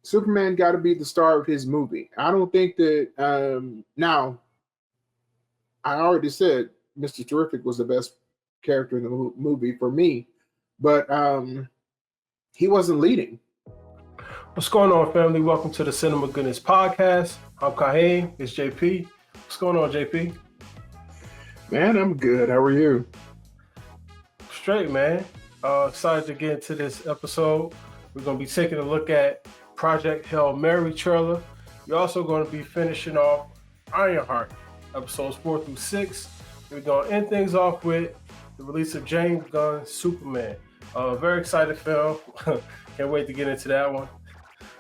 Superman got to be the star of his movie. I don't think that now. I already said Mr. Terrific was the best character in the movie for me, but he wasn't leading. What's going on, family? Welcome to the Cinema Goodness Podcast. I'm Kaheem. It's JP. What's going on, JP? Man, I'm good. How are you? Straight, man. Excited to get into this episode. We're going to be taking a look at Project Hail Mary trailer. We're also going to be finishing off Ironheart, episodes 4 through 6. We're going to end things off with the release of James Gunn's Superman. Very excited film. Can't wait to get into that one.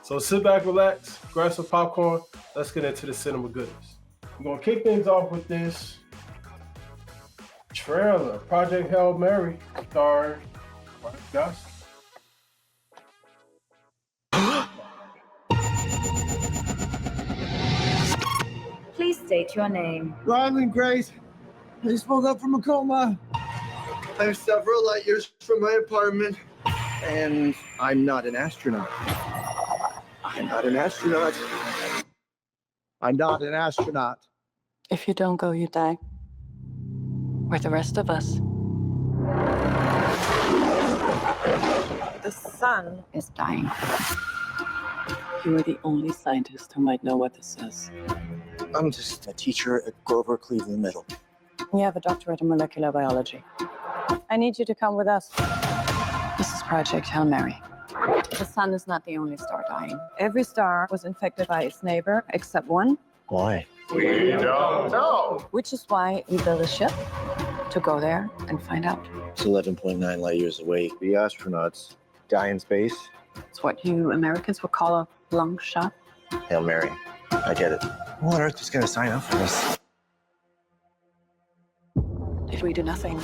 So sit back, relax, grab some popcorn. Let's get into the cinema goodness. We're going to kick things off with this trailer, Project Hail Mary, starring Ryan Gosling. Please state your name. Ryland Grace. I just woke up from a coma. I'm several light years from my apartment. And I'm not an astronaut. I'm not an astronaut. I'm not an astronaut. If you don't go, you die. We're the rest of us. The sun is dying. You are the only scientist who might know what this is. I'm just a teacher at Grover Cleveland Middle. You have a doctorate in molecular biology. I need you to come with us. This is Project Hail Mary. The sun is not the only star dying. Every star was infected by its neighbor except one. Why? We don't know. Which is why we built a ship to go there and find out. It's 11.9 light years away. The astronauts die in space. It's what you Americans would call a long shot. Hail Mary. I get it. Who on earth is going to sign up for this? If we do nothing,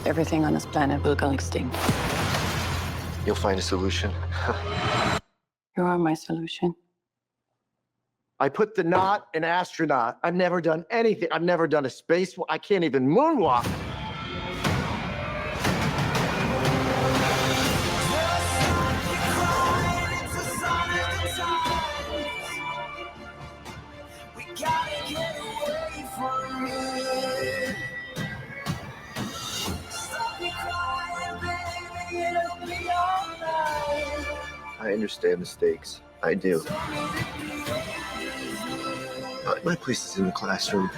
everything on this planet will go extinct. You'll find a solution. You are my solution. I put the not an astronaut. I've never done anything. I've never done a space. I can't even moonwalk. I understand the stakes. I do. But my place is in the classroom.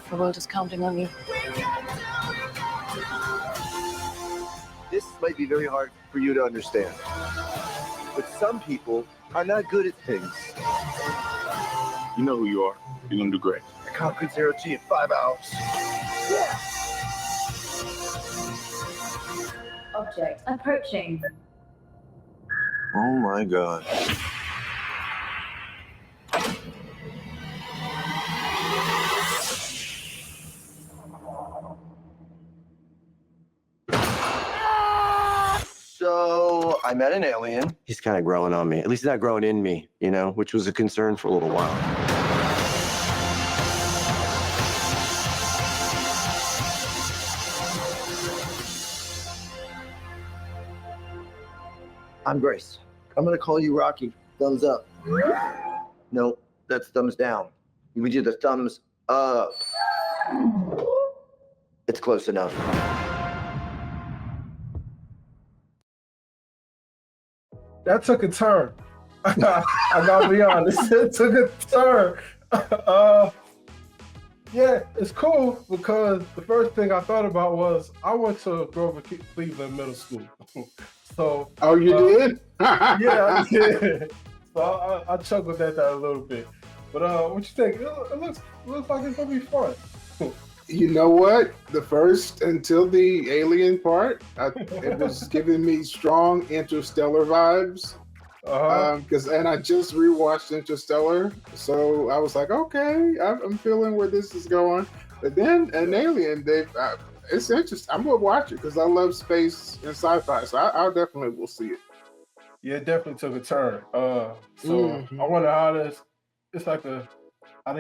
The world is counting on you. This might be very hard for you to understand. But some people are not good at things. You know who you are. You're gonna do great. I conquered zero G in 5 hours. Yeah. Object approaching. Oh my God. So I met an alien. He's kind of growing on me. At least he's not growing in me, you know, which was a concern for a little while. I'm Grace. I'm gonna call you Rocky. Thumbs up. No, that's thumbs down. We do the thumbs up. It's close enough. That took a turn. I gotta be honest. It took a turn. Yeah, it's cool because the first thing I thought about was I went to Grover Cleveland Middle School. So. Oh, you did? Yeah, I did. So I chuckled at that a little bit. But what you think? It looks like it's gonna be fun. You know what? The first until the alien part, it was giving me strong Interstellar vibes. And I just rewatched Interstellar, so I was like, okay, I'm feeling where this is going. But then an alien, it's interesting. I'm gonna watch it because I love space and sci-fi, so I definitely will see it. Yeah, it definitely took a turn. I wonder how it's like how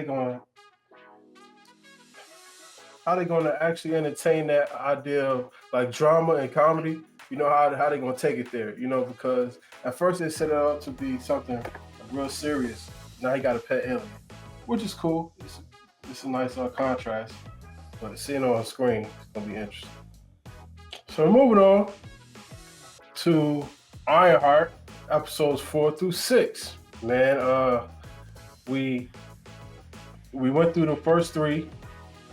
they gonna actually entertain that idea of like drama and comedy you know how they're gonna take it there, you know, because at first they set it up to be something real serious. Now he got a pet alien, which is cool. It's a nice contrast, but seeing it on screen is gonna be interesting. So moving on to Ironheart, episodes 4 through 6. Man, we went through the first 3,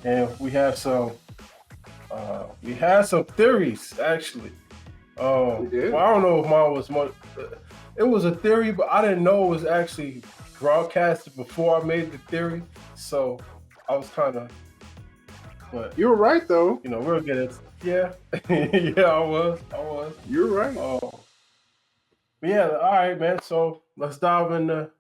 and we had some theories actually. We did. Well, I don't know if mine was much. It was a theory, but I didn't know it was actually broadcasted before I made the theory. So I was kind of. But You were right though. you know, we'll get it. Yeah, yeah, I was. You're right. But yeah, all right, man. So let's dive into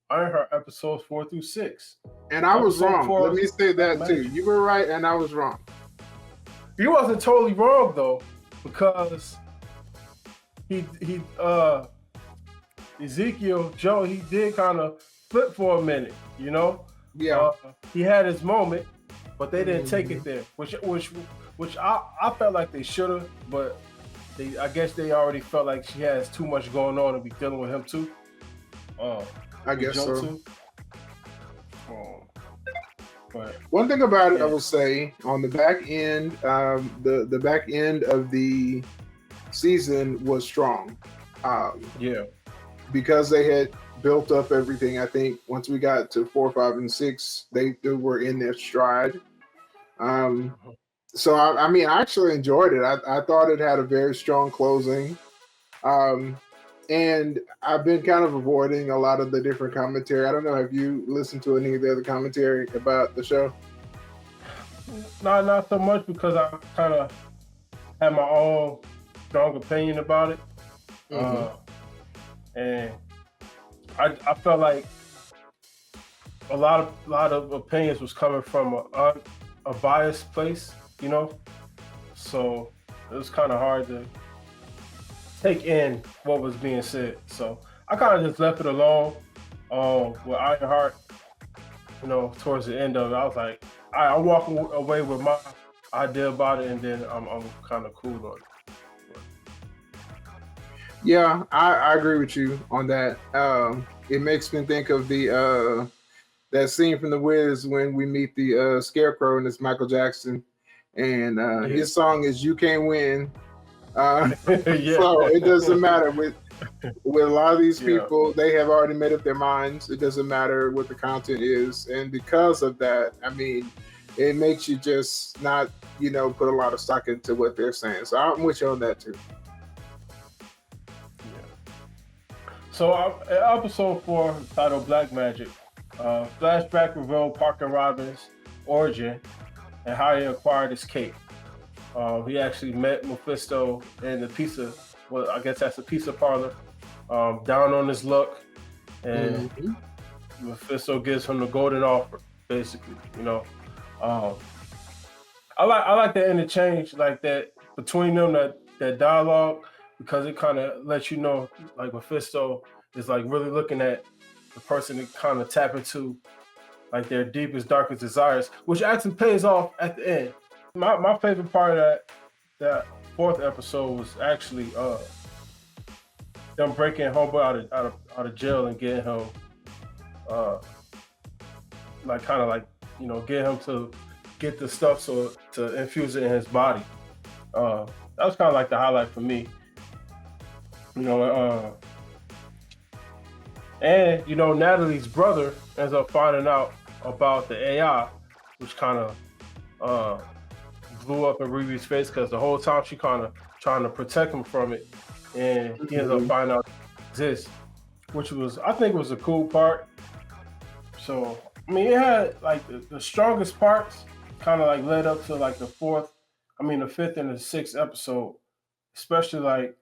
Ironheart episodes 4 through 6. And I was Episode wrong. 4 Let me say that too. You were right, and I was wrong. You wasn't totally wrong though, because he Ezekiel Joe, he did kind of flip for a minute, you know. Yeah. He had his moment, but they didn't take it there, which I felt like they should have, but I guess they already felt like she has too much going on to be dealing with him too. I guess Joe so. too. But One thing about it, I will say, on the back end, the back end of the season was strong. yeah, Because they had built up everything. I think once we got to 4, 5, and 6, they were in their stride. So I mean, I actually enjoyed it. I thought it had a very strong closing. And I've been kind of avoiding a lot of the different commentary. I don't know, have you listened to any of the other commentary about the show? not so much, because I kind of had my own strong opinion about it. And I felt like a lot of opinions was coming from a biased place, you know. So it was kind of hard to take in what was being said. So I kind of just left it alone. With Ironheart, you know, towards the end of it, I was like, I'm walking away with my idea about it, and then I'm kind of cool on it. Yeah, I agree with you on that. It makes me think of the that scene from The Wiz when we meet the Scarecrow, and it's Michael Jackson, and his song is "You Can't Win." Yeah. So it doesn't matter with a lot of these people. They have already made up their minds. It doesn't matter what the content is, and because of that, I mean, it makes you just not, you know, put a lot of stock into what they're saying. So I'm with you on that too. So episode 4, titled Black Magic, flashback revealed Parker Robbins' origin and how he acquired his cape. He actually met Mephisto in the pizza, well, I guess that's a pizza parlor, down on his luck, and Mephisto gives him the golden offer, basically, you know. I like the interchange like that between them, that dialogue, because it kind of lets you know, like, Mephisto is like really looking at the person to kind of tap into like their deepest, darkest desires, which actually pays off at the end. My favorite part of that 4th episode was actually them breaking Homeboy out of jail and getting him like kind of like, you know, get him to get the stuff so to infuse it in his body. That was kind of like the highlight for me. You know, and you know, Natalie's brother ends up finding out about the AI, which kind of blew up in Ruby's face, because the whole time she kind of trying to protect him from it, and he ends up finding out it exists, which was, I think, was a cool part. So I mean, it had like the strongest parts kind of like led up to like the 5th and the 6th episode, especially like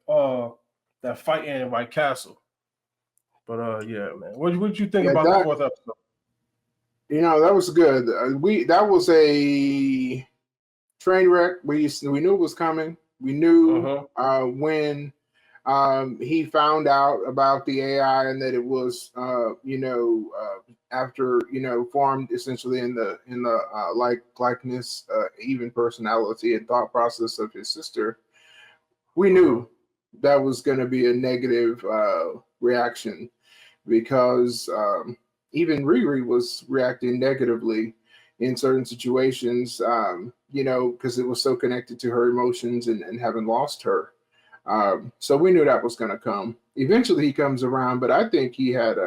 that fight in White Castle. But yeah, man, what you think about the 4th episode? You know, that was good. That was a train wreck. We knew it was coming. We knew when he found out about the AI, and that it was after, you know, formed essentially in the likeness, even personality and thought process of his sister. we knew that was going to be a negative reaction because even Riri was reacting negatively in certain situations, because it was so connected to her emotions and having lost her. So we knew that was going to come. Eventually, he comes around, but I think he had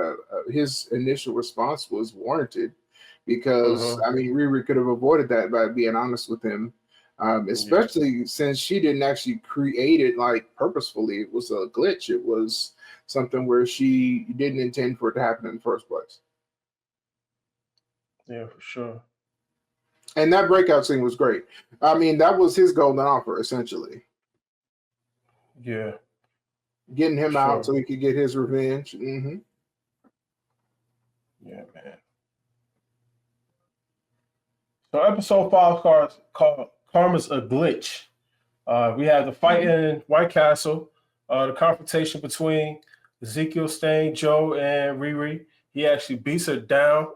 his initial response was warranted because Riri could have avoided that by being honest with him, especially since she didn't actually create it like purposefully. It was a glitch. It was something where she didn't intend for it to happen in the first place. Yeah, for sure. And that breakout scene was great. I mean, that was his golden offer, essentially. Yeah. Getting him out so he could get his revenge. Mm-hmm. Yeah, man. So episode 5 called Karma's a Glitch. We had the fight in White Castle, the confrontation between Ezekiel Stain, Joe, and Riri. He actually beats her down.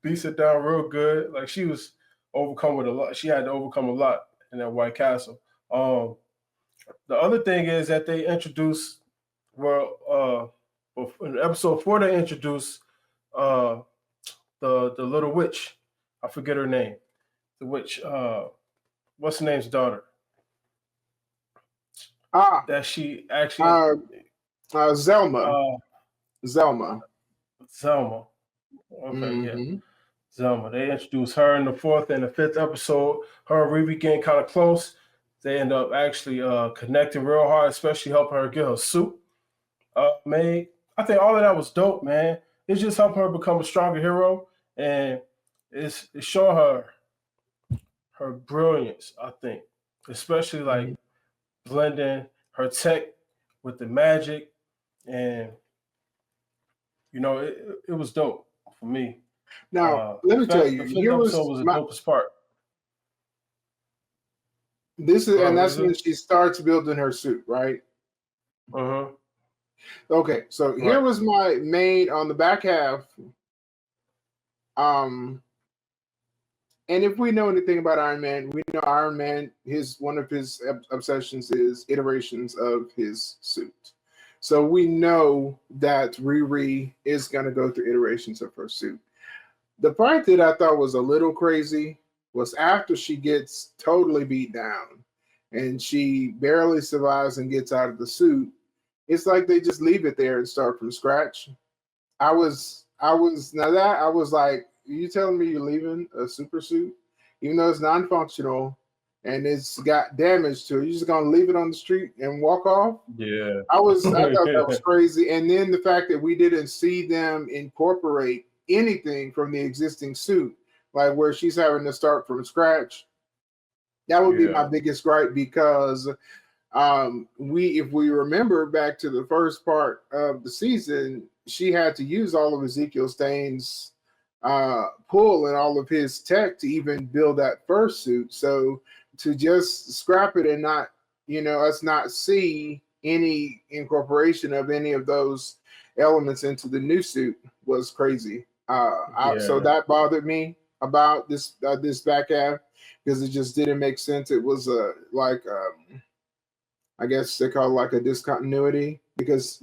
Beats her down real good. Like she was overcome with a lot. She had to overcome a lot in that White Castle. The other thing is that they introduced, in episode 4 they introduced the little witch. I forget her name. The witch. What's the name's daughter? That she actually. Zelma. Zelma. Okay, yeah. Zelma. They introduced her in the 4th and the 5th episode. Her and Riri getting kind of close. They end up actually connecting real hard, especially helping her get her suit made. I think all of that was dope, man. It's just helping her become a stronger hero, and it's showing her brilliance, I think, especially like blending her tech with the magic, and it was dope for me. Now, let me tell you, the 5th episode was the dopest part. That's when she starts building her suit, right? Okay, so here was my main on the back half. And if we know anything about Iron Man, we know Iron Man, one of his obsessions is iterations of his suit. So we know that Riri is going to go through iterations of her suit. The part that I thought was a little crazy was after she gets totally beat down and she barely survives and gets out of the suit. It's like they just leave it there and start from scratch. I was like, you telling me you're leaving a super suit, even though it's non-functional and it's got damage to it, you're just gonna leave it on the street and walk off? Yeah. I thought that was crazy. And then the fact that we didn't see them incorporate anything from the existing suit, like where she's having to start from scratch, that would be my biggest gripe, because if we remember back to the first part of the season, she had to use all of Ezekiel Stain's pull and all of his tech to even build that first suit. So to just scrap it and not, us not see any incorporation of any of those elements into the new suit was crazy. So that bothered me about this back half, because it just didn't make sense. It was I guess they call it like a discontinuity, because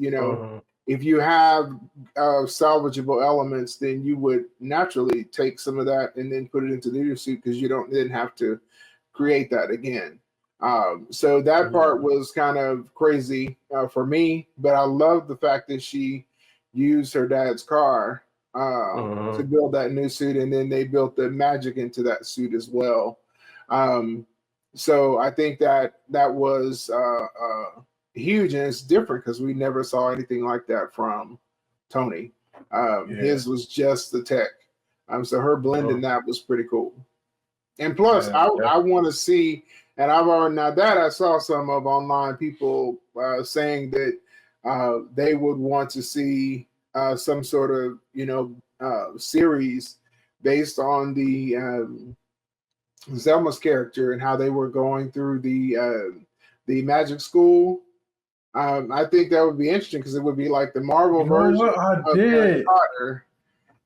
if you have salvageable elements, then you would naturally take some of that and then put it into the new suit, because you didn't have to create that again. So that part was kind of crazy for me, but I love the fact that she used her dad's car to build that new suit, and then they built the magic into that suit as well. So I think that was huge, and it's different because we never saw anything like that from Tony. His was just the tech. So her blending that was pretty cool. And plus, I want to see, and I saw some of online people saying that they would want to see some sort of series based on the Zelma's character and how they were going through the magic school. I think that would be interesting, because it would be like the Marvel version of Harry Potter.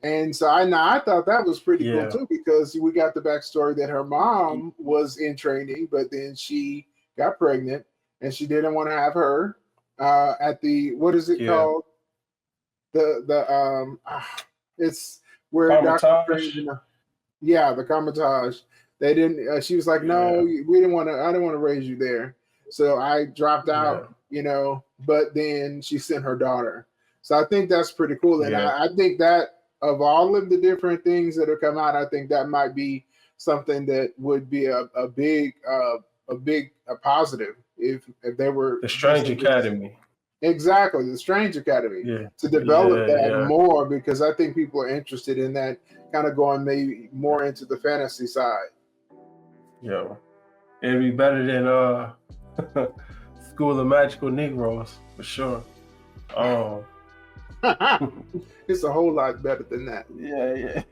And so I thought that was pretty cool too, because we got the backstory that her mom was in training, but then she got pregnant, and she didn't want to have her at the, what is it called? It's where Dr. Strange, the Comitage. They didn't. She was like, "No, we didn't want to. I didn't want to raise you there." So I dropped out. But then she sent her daughter. So I think that's pretty cool, and I think that of all of the different things that have come out, I think that might be something that would be a big positive if they were the Strange Academy. Exactly, the Strange Academy to develop that more, because I think people are interested in that, kind of going maybe more into the fantasy side. Yeah, it'd be better than School of Magical Negroes for sure. It's a whole lot better than that. Yeah,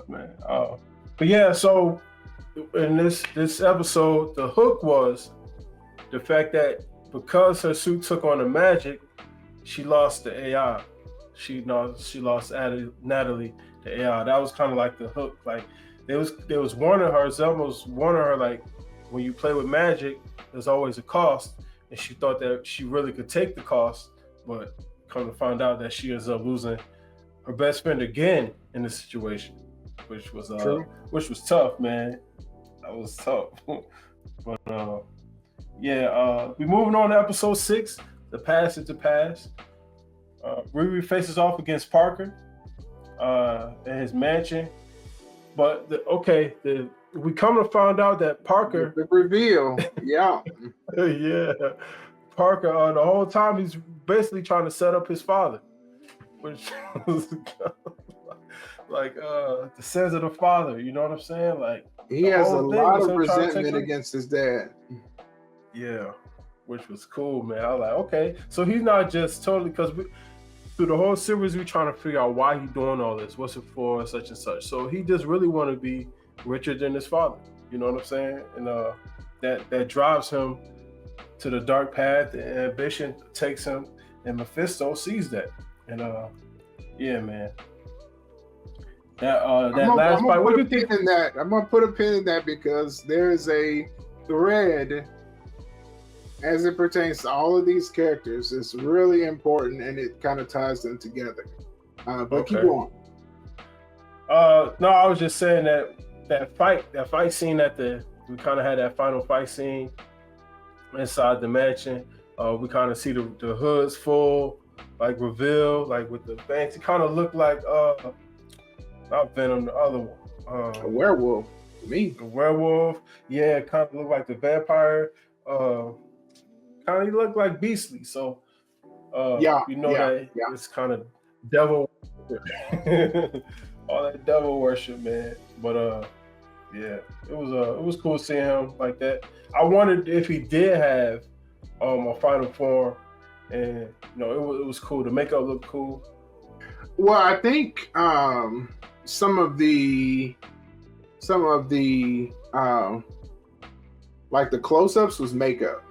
man. But yeah, so in this episode, the hook was the fact that because her suit took on the magic, she lost the AI. She lost Natalie, the AI. That was kind of like the hook. Like they was warning her, Zelma was warning her, like, when you play with magic, there's always a cost. And she thought that she really could take the cost, but come to find out that she ends up losing her best friend again in the situation, which was tough, man. That was tough. But we moving on to episode 6. The past is the past. Riri faces off against Parker in his mansion, but we come to find out that Parker, the reveal, Parker the whole time he's basically trying to set up his father, which was like the sins of the father. You know what I'm saying? Like he has a lot of resentment against his dad. Yeah, which was cool, man. I was like, okay, so he's not just totally, because through the whole series we're trying to figure out why he's doing all this, what's it for, such and such. So he just really want to be richer than his father. You know what I'm saying? And that drives him to the dark path. The ambition takes him, and Mephisto sees that. And man. That last fight. What do you think? I'm gonna put a pin in that, because there's a thread as it pertains to all of these characters. It's really important, and it kind of ties them together. But keep going. No, I was just saying that fight scene we kind of had that final fight scene inside the mansion. We kind of see the hoods full, like reveal, like with the fangs. It kind of looked like not Venom, the other one. A werewolf. To me, the werewolf. Yeah, kind of looked like the vampire. Kind of looked like Beastly. So that it's kind of devil. All that devil worship, man. But it was cool seeing him like that. I wondered if he did have a final form, and it was cool. The makeup looked cool. Well, I think some of the like the close-ups was makeup,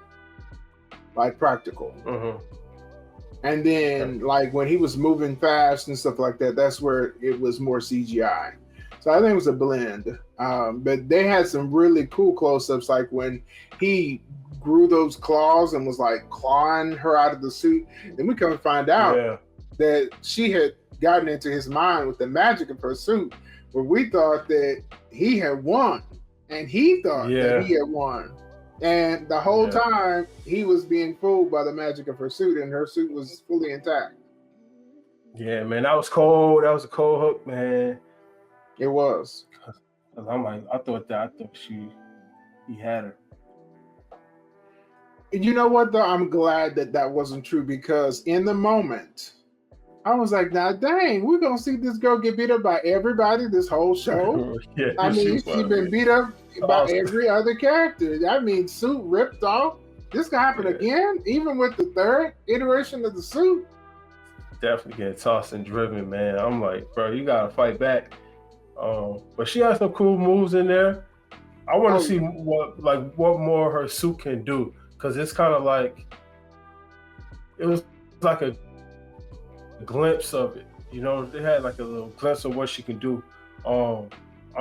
like practical. Mm-hmm. And then like when he was moving fast and stuff like that, that's where it was more CGI. So I think it was a blend. But they had some really cool close-ups, like when he grew those claws and was like clawing her out of the suit. Then we come to find out that she had gotten into his mind with the magic of her suit, where we thought that he had won, and he thought that he had won. And the whole time he was being fooled by the magic of her suit, and her suit was fully intact. Yeah, man, that was cold. That was a cold hook, man. It was. I'm like, I thought he had her. You know what, though? I'm glad that wasn't true, because in the moment, I was like, now, dang, we're going to see this girl get beat up by everybody this whole show. I mean, she's been beat up by every other character. I mean, suit ripped off. This can happen again, even with the third iteration of the suit. Definitely getting tossed and driven, man. I'm like, bro, you got to fight back. But she has some cool moves in there. I want to see what more her suit can do, because it's kind of like, it was like a glimpse of it. They had like a little glimpse of what she can do. I'm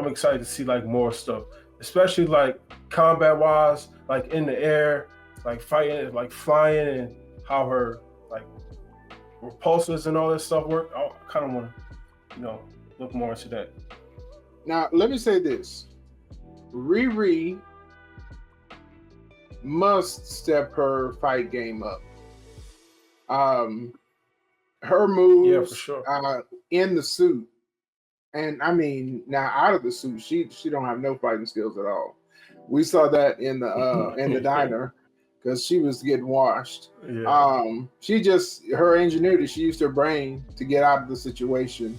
excited to see like more stuff, especially like combat wise, like in the air. like fighting, like flying, and how her like repulsors and all that stuff work. I kind of want to, look more into that. Now, let me say this: Riri must step her fight game up. Her moves, yeah, for sure. In the suit, and I mean now out of the suit, she don't have no fighting skills at all. We saw that in the diner because she was getting washed. Yeah. She just her ingenuity. She used her brain to get out of the situation.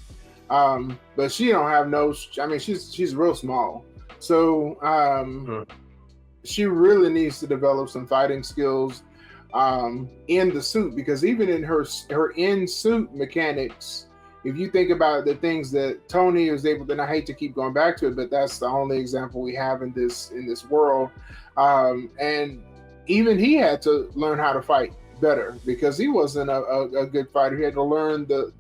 But she don't have no. I mean, she's real small, so she really needs to develop some fighting skills in the suit, because even in her in suit mechanics, if you think about the things that Tony was able to, and I hate to keep going back to it, but that's the only example we have in this world, and even he had to learn how to fight better because he wasn't a good fighter. He had to learn the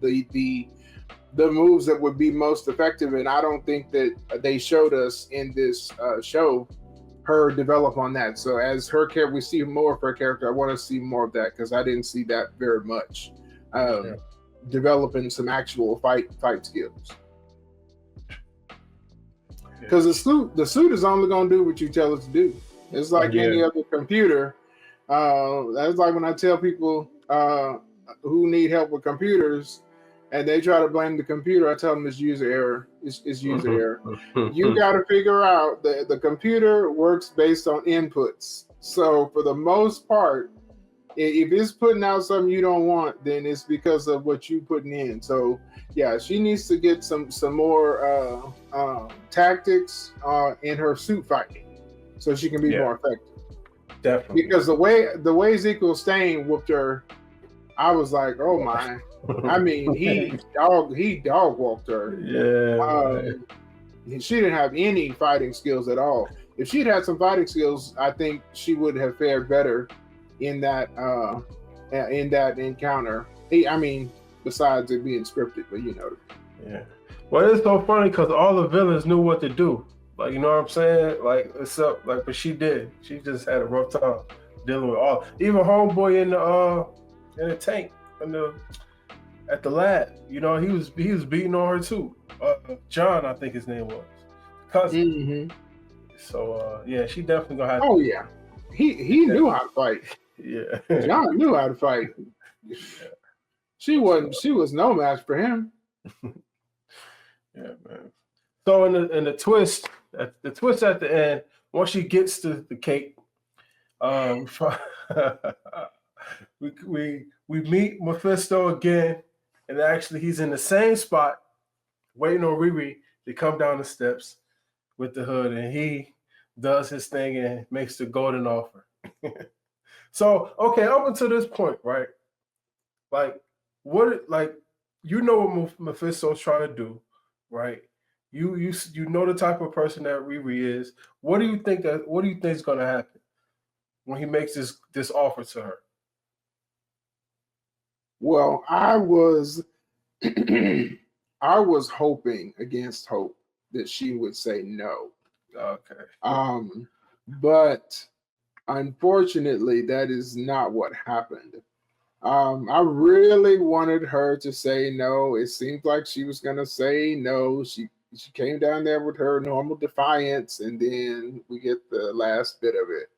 moves that would be most effective, and I don't think that they showed us in this show her develop on that. So as her character, we see more of her character. I want to see more of that because I didn't see that very much. Developing some actual fight skills. Because the suit is only going to do what you tell it to do. It's like any other computer. That's like when I tell people who need help with computers, and they try to blame the computer, I tell them it's user error. It's user error. You got to figure out that the computer works based on inputs. So for the most part, if it's putting out something you don't want, then it's because of what you putting in. So yeah, she needs to get some more tactics in her suit fighting, so she can be more effective. Definitely. Because the way Ezekiel Stain whooped her, I was like, oh my. I mean, he dog walked her. Yeah. She didn't have any fighting skills at all. If she'd had some fighting skills, I think she would have fared better in that encounter. Besides it being scripted, but Yeah. Well, it's so funny because all the villains knew what to do. Like, you know what I'm saying? Like, but she did. She just had a rough time dealing with all. Even homeboy in the tank at the lab. He was beating on her too. John, I think his name was. Cousin. Mm-hmm. So yeah, she definitely gonna have. Oh yeah, he knew how to fight. Yeah, John knew how to fight. She was no match for him. Yeah, man. So in the twist at the end, once she gets to the cake, we meet Mephisto again, and actually he's in the same spot, waiting on Riri to come down the steps with the hood, and he does his thing and makes the golden offer. So, okay, up until this point, right? Like, what Mephisto's trying to do, right? You know the type of person that Riri is. What do you think is going to happen when he makes this offer to her? Well, I was hoping against hope that she would say no. Okay. But unfortunately, that is not what happened. I really wanted her to say no. It seemed like she was gonna say no. She came down there with her normal defiance, and then we get the last bit of it.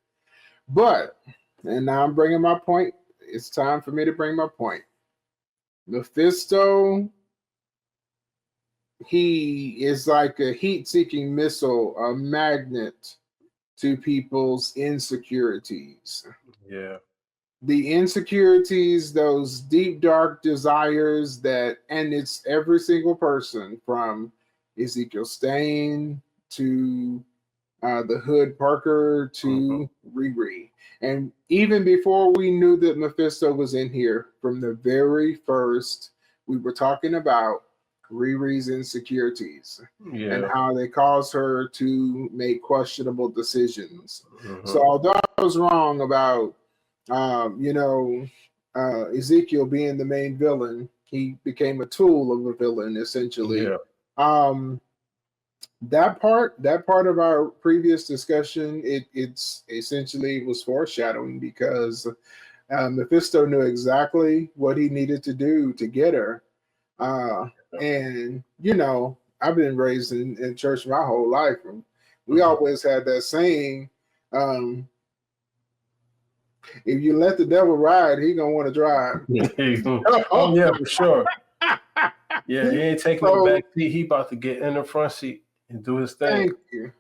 But, and now I'm bringing my point. It's time for me to bring my point. Mephisto, he is like a heat-seeking missile, a magnet to people's insecurities. Yeah. The insecurities, those deep, dark desires and it's every single person from Ezekiel Stain to the Hood Parker to Riri. And even before we knew that Mephisto was in here, from the very first, we were talking about Riri's insecurities and how they cause her to make questionable decisions. So although I was wrong about Ezekiel being the main villain, he became a tool of a villain essentially. that part of our previous discussion, it's essentially was foreshadowing because Mephisto knew exactly what he needed to do to get her. And I've been raised in church my whole life, and we always had that saying, if you let the devil ride, he gonna want to drive. Oh yeah, for sure. Yeah, he ain't taking the back seat. He about to get in the front seat and do his thing. Thank you.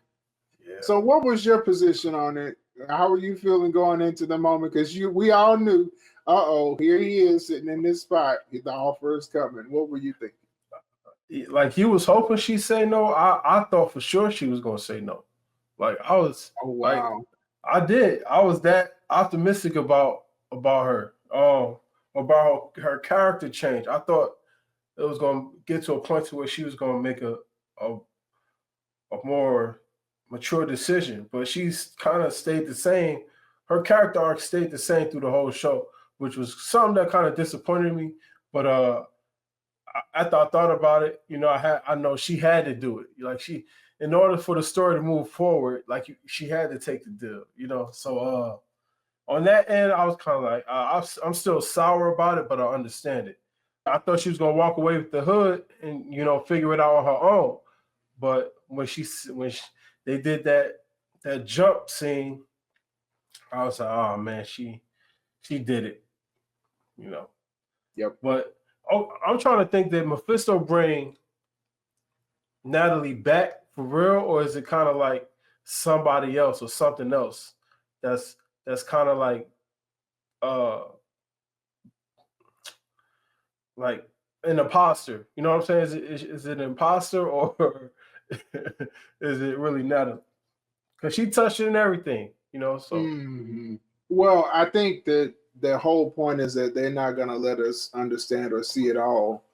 Yeah. So what was your position on it? How were you feeling going into the moment? Because we all knew, here he is sitting in this spot. The offer is coming. What were you thinking? Like, you was hoping she'd say no. I thought for sure she was gonna say no. Like, I was. Oh wow. I did. I was that optimistic about her. About her character change. I thought it was going to get to a point to where she was going to make a more mature decision, but she's kind of stayed the same. Her character arc stayed the same through the whole show, which was something that kind of disappointed me. But after I thought about it, I know she had to do it. Like, in order for the story to move forward, like, she had to take the deal. So on that end, I was kind of like, I'm still sour about it, but I understand it. I thought she was gonna walk away with the hood and figure it out on her own. But when they did that jump scene, I was like, oh man, she did it. Yep. But I'm trying to think, that Mephisto bring Natalie back for real, or is it kind of like somebody else or something else that's kind of like an imposter? You know what I'm saying? Is it an imposter, or is it really Natalie? Because she touched it and everything, so. Mm-hmm. Well, I think that the whole point is that they're not going to let us understand or see it all.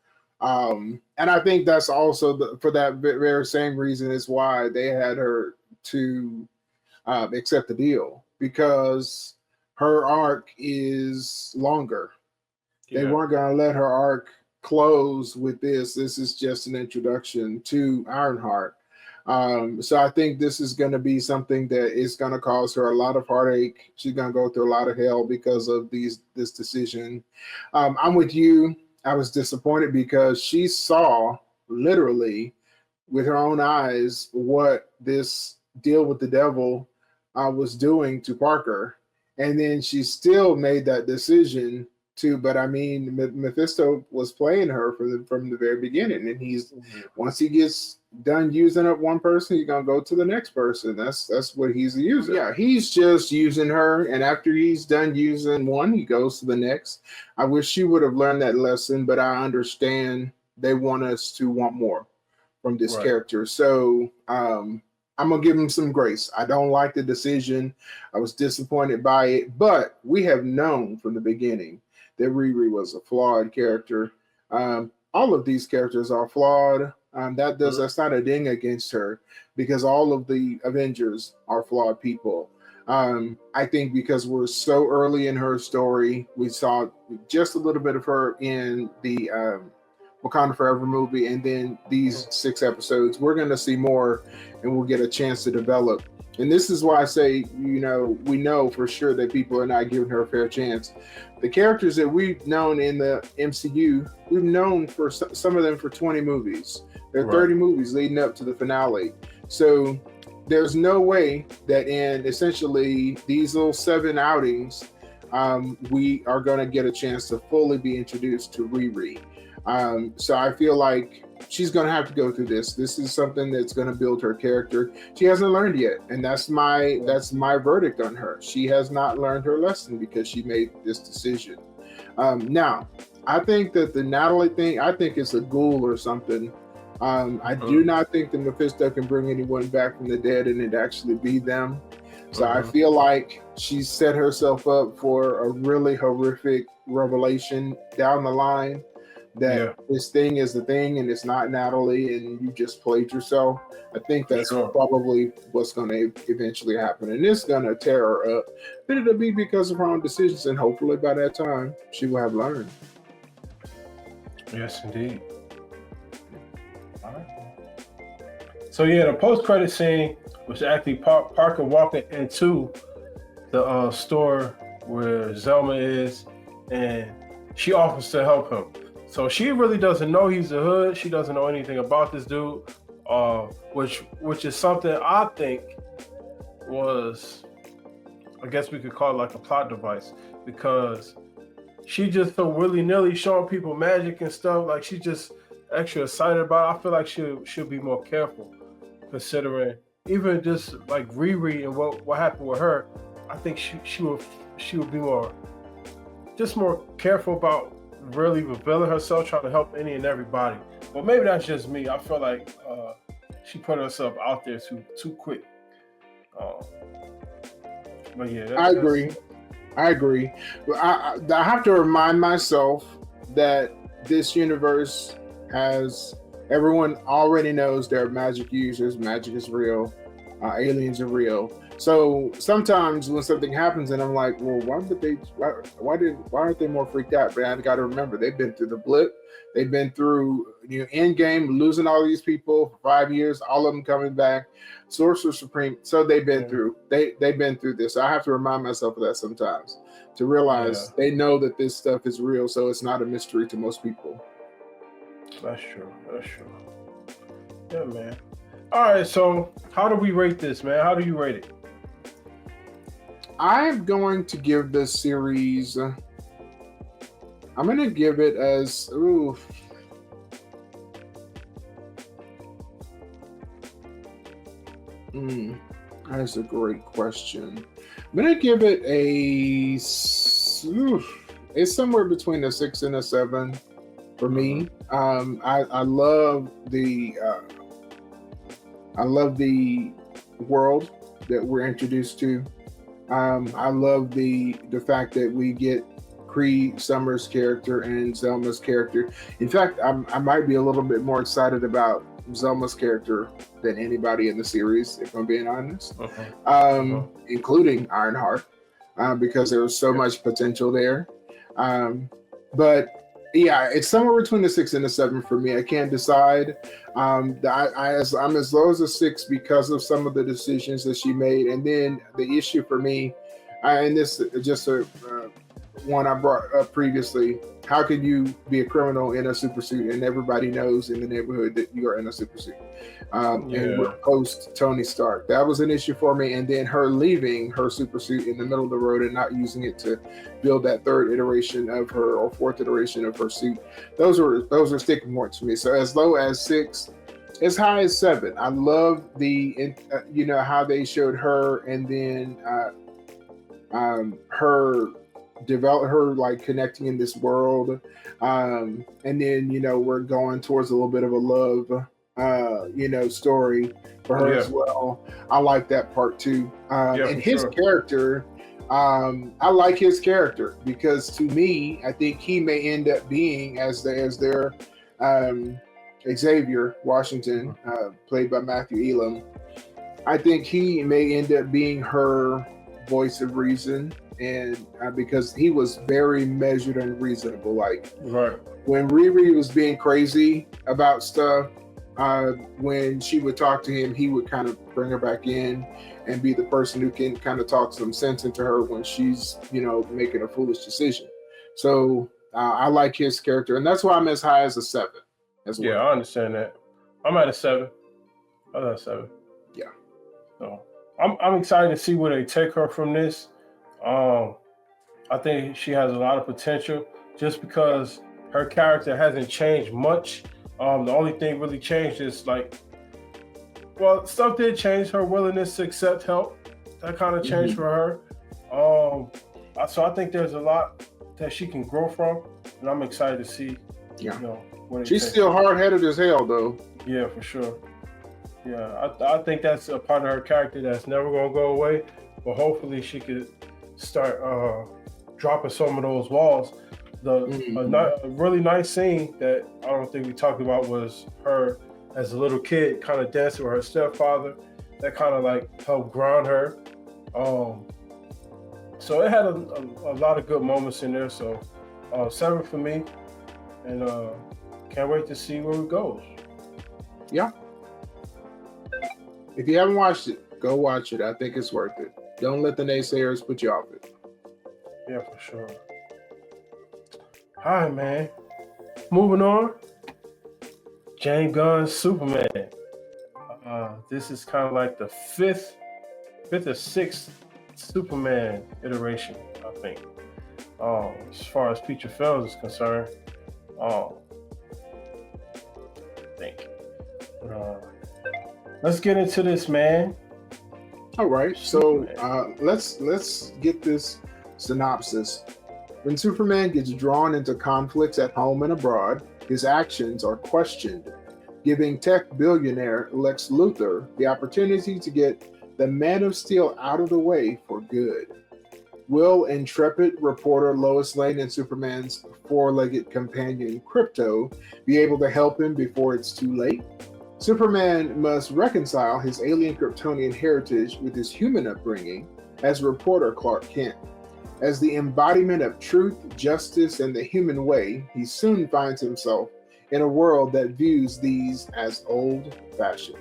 And I think that's also for that very same reason is why they had her to accept the deal, because her arc is longer. Yeah. They weren't going to let her arc close with this. This is just an introduction to Ironheart. So I think this is going to be something that is going to cause her a lot of heartache. She's going to go through a lot of hell because of this decision. I'm with you. I was disappointed because she saw literally with her own eyes what this deal with the devil was doing to Parker. And then she still made that decision to, but I mean, Mephisto was playing her from the very beginning. And once he gets done using up one person, he's gonna go to the next person. That's what he's using. Yeah, he's just using her, and after he's done using one, he goes to the next. I wish she would have learned that lesson, but I understand they want us to want more from this character. So I'm gonna give him some grace. I don't like the decision. I was disappointed by it, but we have known from the beginning that Riri was a flawed character. All of these characters are flawed. That's not a ding against her, because all of the Avengers are flawed people. I think because we're so early in her story, we saw just a little bit of her in the Wakanda Forever movie, and then these 6 episodes, we're going to see more, and we'll get a chance to develop. And this is why I say, we know for sure that people are not giving her a fair chance. The characters that we've known in the MCU, we've known for some of them for 20 movies. There are 30 movies leading up to the finale. So there's no way that in essentially these little 7 outings, we are going to get a chance to fully be introduced to Riri. So I feel like she's going to have to go through this. This is something that's going to build her character. She hasn't learned yet, and that's my verdict on her. She has not learned her lesson because she made this decision. Now, I think that the Natalie thing, I think it's a ghoul or something. I do not think that Mephisto can bring anyone back from the dead and it actually be them. So I feel like she set herself up for a really horrific revelation down the line, that this thing is the thing and it's not Natalie and you just played yourself. I think that's probably what's going to eventually happen. And it's going to tear her up. But it'll be because of her own decisions, and hopefully by that time she will have learned. Yes, indeed. All right. So yeah, the post-credit scene was actually Parker walking into the store where Zelma is, and she offers to help him. So she really doesn't know he's a hood. She doesn't know anything about this dude, which is something I think was, I guess we could call it like a plot device, because she just so willy-nilly showing people magic and stuff. Like, she's just extra excited about it. I feel like she'll be more careful, considering even just like Riri and what happened with her. I think she would be more careful about really revealing herself, trying to help any and everybody. But maybe that's just me. I feel like she put herself out there too quick. But yeah, I agree. But I have to remind myself that this universe has, everyone already knows there are magic users. Magic is real. Aliens are real. So sometimes when something happens and I'm like, well, why aren't they more freaked out? But I got to remember, they've been through the blip. They've been through, Endgame, losing all these people for 5 years, all of them coming back, Sorcerer Supreme. So they've been through this. So I have to remind myself of that sometimes, to realize they know that this stuff is real. So it's not a mystery to most people. That's true. Yeah, man. All right, so how do we rate this, man? How do you rate it? I'm going to give this series, I'm going to give it as, that's a great question. I'm going to give it it's somewhere between a 6 and a 7 for me. I love the world that we're introduced to. I love the fact that we get Cree Summers' character and Zelma's character. In fact, I might be a little bit more excited about Zelma's character than anybody in the series, if I'm being honest, including Ironheart, because there was so much potential there. But yeah, it's somewhere between the 6 and the 7 for me. I can't decide. I'm as low as a 6 because of some of the decisions that she made, and then the issue for me, and this is just one I brought up previously. How could you be a criminal in a supersuit and everybody knows in the neighborhood that you are in a supersuit? And we're post Tony Stark. That was an issue for me. And then her leaving her supersuit in the middle of the road and not using it to build that third iteration of her or fourth iteration of her suit. Those are sticking points for me. So as low as 6, as high as 7. I love the how they showed her, and then her develop her like connecting in this world, and then we're going towards a little bit of a love story for her as well. I like that part too. And his character, I like his character because to me, I think he may end up being as their Xavier Washington, played by Matthew Elam. I think he may end up being her voice of reason, and because he was very measured and reasonable. Like when Riri was being crazy about stuff, when she would talk to him, he would kind of bring her back in and be the person who can kind of talk some sense into her when she's making a foolish decision. So I like his character, and that's why I'm as high as a 7 as well. Yeah, I understand that. I'm at a 7. I'm at a 7. Yeah. So I'm excited to see where they take her from this. I think she has a lot of potential just because her character hasn't changed much. The only thing really changed is stuff did change. Her willingness to accept help, that kind of changed for her. So I think there's a lot that she can grow from, and I'm excited to see. She's still hard-headed as hell, though. Yeah, for sure. Yeah, I think that's a part of her character that's never gonna go away. But hopefully, she could start dropping some of those walls. A really nice scene that I don't think we talked about was her as a little kid kind of dancing with her stepfather. That kind of helped ground her. So it had a lot of good moments in there. So 7 for me, and can't wait to see where it goes. Yeah. If you haven't watched it, go watch it. I think it's worth it. Don't let the naysayers put you off it. Yeah, for sure. All right, man. Moving on. James Gunn's Superman. This is kind of like the fifth or sixth Superman iteration, I think. As far as feature films is concerned, I think. Let's get into this, man. All right, so let's get this synopsis. When Superman gets drawn into conflicts at home and abroad, his actions are questioned, giving tech billionaire Lex Luthor the opportunity to get the Man of Steel out of the way for good. Will intrepid reporter Lois Lane and Superman's four-legged companion Krypto be able to help him before it's too late? Superman must reconcile his alien Kryptonian heritage with his human upbringing as reporter Clark Kent. As the embodiment of truth, justice, and the human way, he soon finds himself in a world that views these as old-fashioned.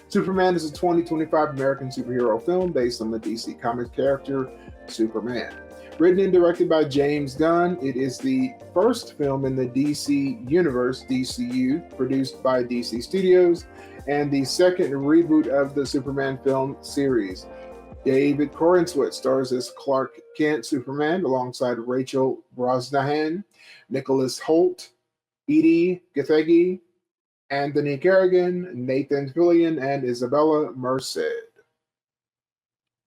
Superman is a 2025 American superhero film based on the DC Comics character Superman. Written and directed by James Gunn, it is the first film in the DC Universe, DCU, produced by DC Studios, and the second reboot of the Superman film series. David Corenswet stars as Clark Kent Superman alongside Rachel Brosnahan, Nicholas Hoult, Edie Gathegi, Anthony Kerrigan, Nathan Fillion, and Isabella Merced.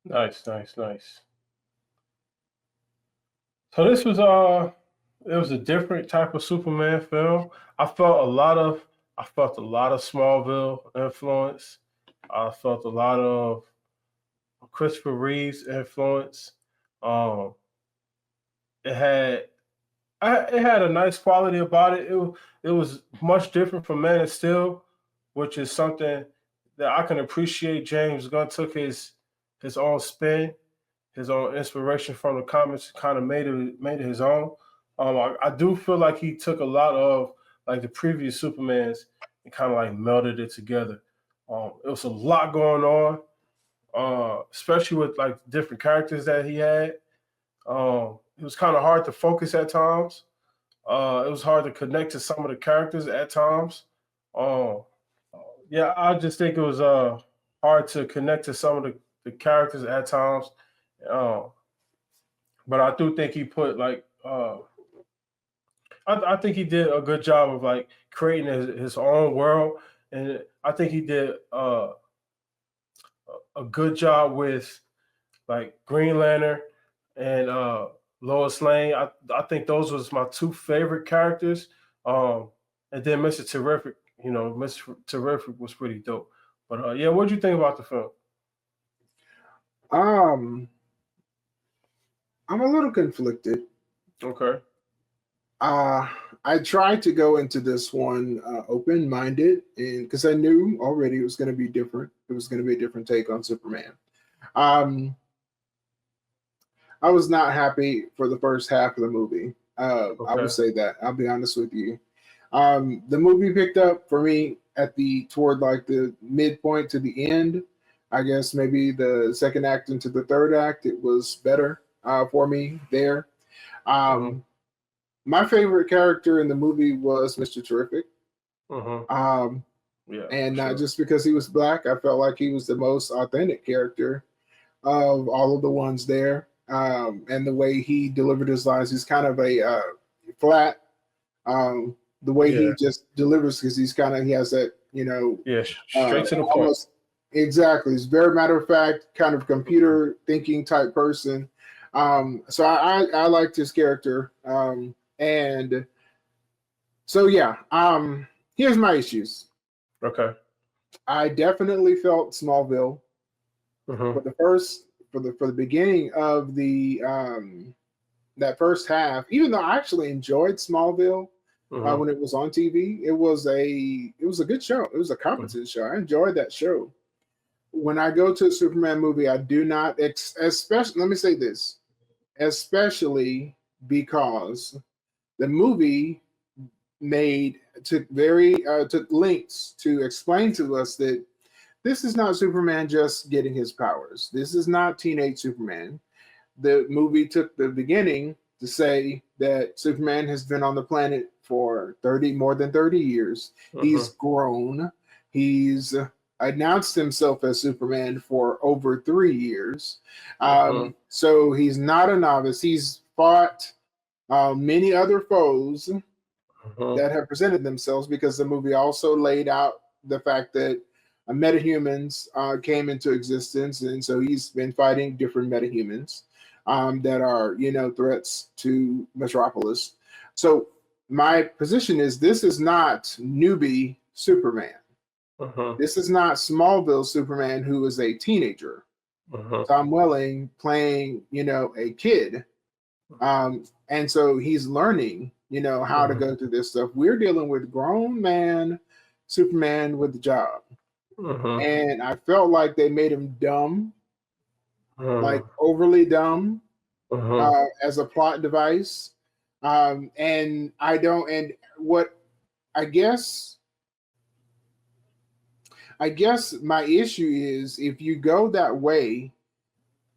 Nice. So this was it was a different type of Superman film. I felt a lot of Smallville influence. I felt a lot of Christopher Reeve's influence. It had a nice quality about it. It was much different from Man of Steel, which is something that I can appreciate. James Gunn took his own spin, his own inspiration from the comics, kind of made it his own. I do feel like he took a lot of like the previous Supermans and kind of like melded it together. It was a lot going on, especially with like different characters that he had. It was kind of hard to focus at times. It was hard to connect to some of the characters at times. Yeah, I just think it was hard to connect to some of the characters at times. But I do think he put like I think he did a good job of like creating his own world, and I think he did a good job with like Green Lantern and Lois Lane. I think those was my two favorite characters. And then Mr. Terrific, Mr. Terrific was pretty dope. But yeah, what did you think about the film? I'm a little conflicted. Okay. I tried to go into this one open-minded, and because I knew already it was going to be different. It was going to be a different take on Superman. I was not happy for the first half of the movie. Okay. I will say that. I'll be honest with you. The movie picked up for me toward like the midpoint to the end. I guess maybe the second act into the third act, it was better for me there. My favorite character in the movie was Mr. Terrific. Yeah, and not just because he was black. I felt like he was the most authentic character of all of the ones there. And the way he delivered his lines, he's kind of a flat. The way he just delivers, because he has that, straight to the point. Exactly. He's very matter of fact, kind of computer thinking type person. So I liked his character. And so, yeah, here's my issues. Okay. I definitely felt Smallville for the beginning of the that first half. Even though I actually enjoyed Smallville when it was on TV, it was a good show. It was a competent show. I enjoyed that show. When I go to a Superman movie, I do not especially. Let me say this, especially because the movie took lengths to explain to us that this is not Superman just getting his powers. This is not teenage Superman. The movie took the beginning to say that Superman has been on the planet for more than 30 years. He's grown. He's announced himself as Superman for over 3 years. So he's not a novice. He's fought many other foes that have presented themselves, because the movie also laid out the fact that metahumans came into existence, and so he's been fighting different metahumans that are, threats to Metropolis. So my position is, this is not newbie Superman. This is not Smallville Superman, who is a teenager. Tom Welling playing, a kid. And so he's learning, how to go through this stuff. We're dealing with grown man Superman with the job. And I felt like they made him dumb, like overly dumb, as a plot device. And I guess my issue is, if you go that way,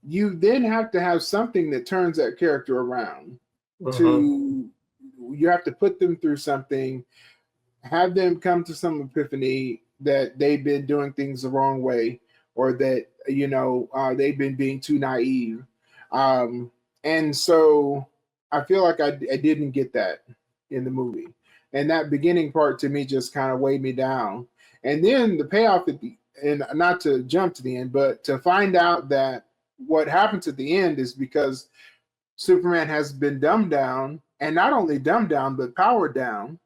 you then have to have something that turns that character around. You have to put them through something, have them come to some epiphany that they've been doing things the wrong way, or that they've been being too naive. And so I feel like I didn't get that in the movie, and that beginning part to me just kind of weighed me down. And then the payoff and not to jump to the end, but to find out that what happens at the end is because Superman has been dumbed down, and not only dumbed down, but powered down.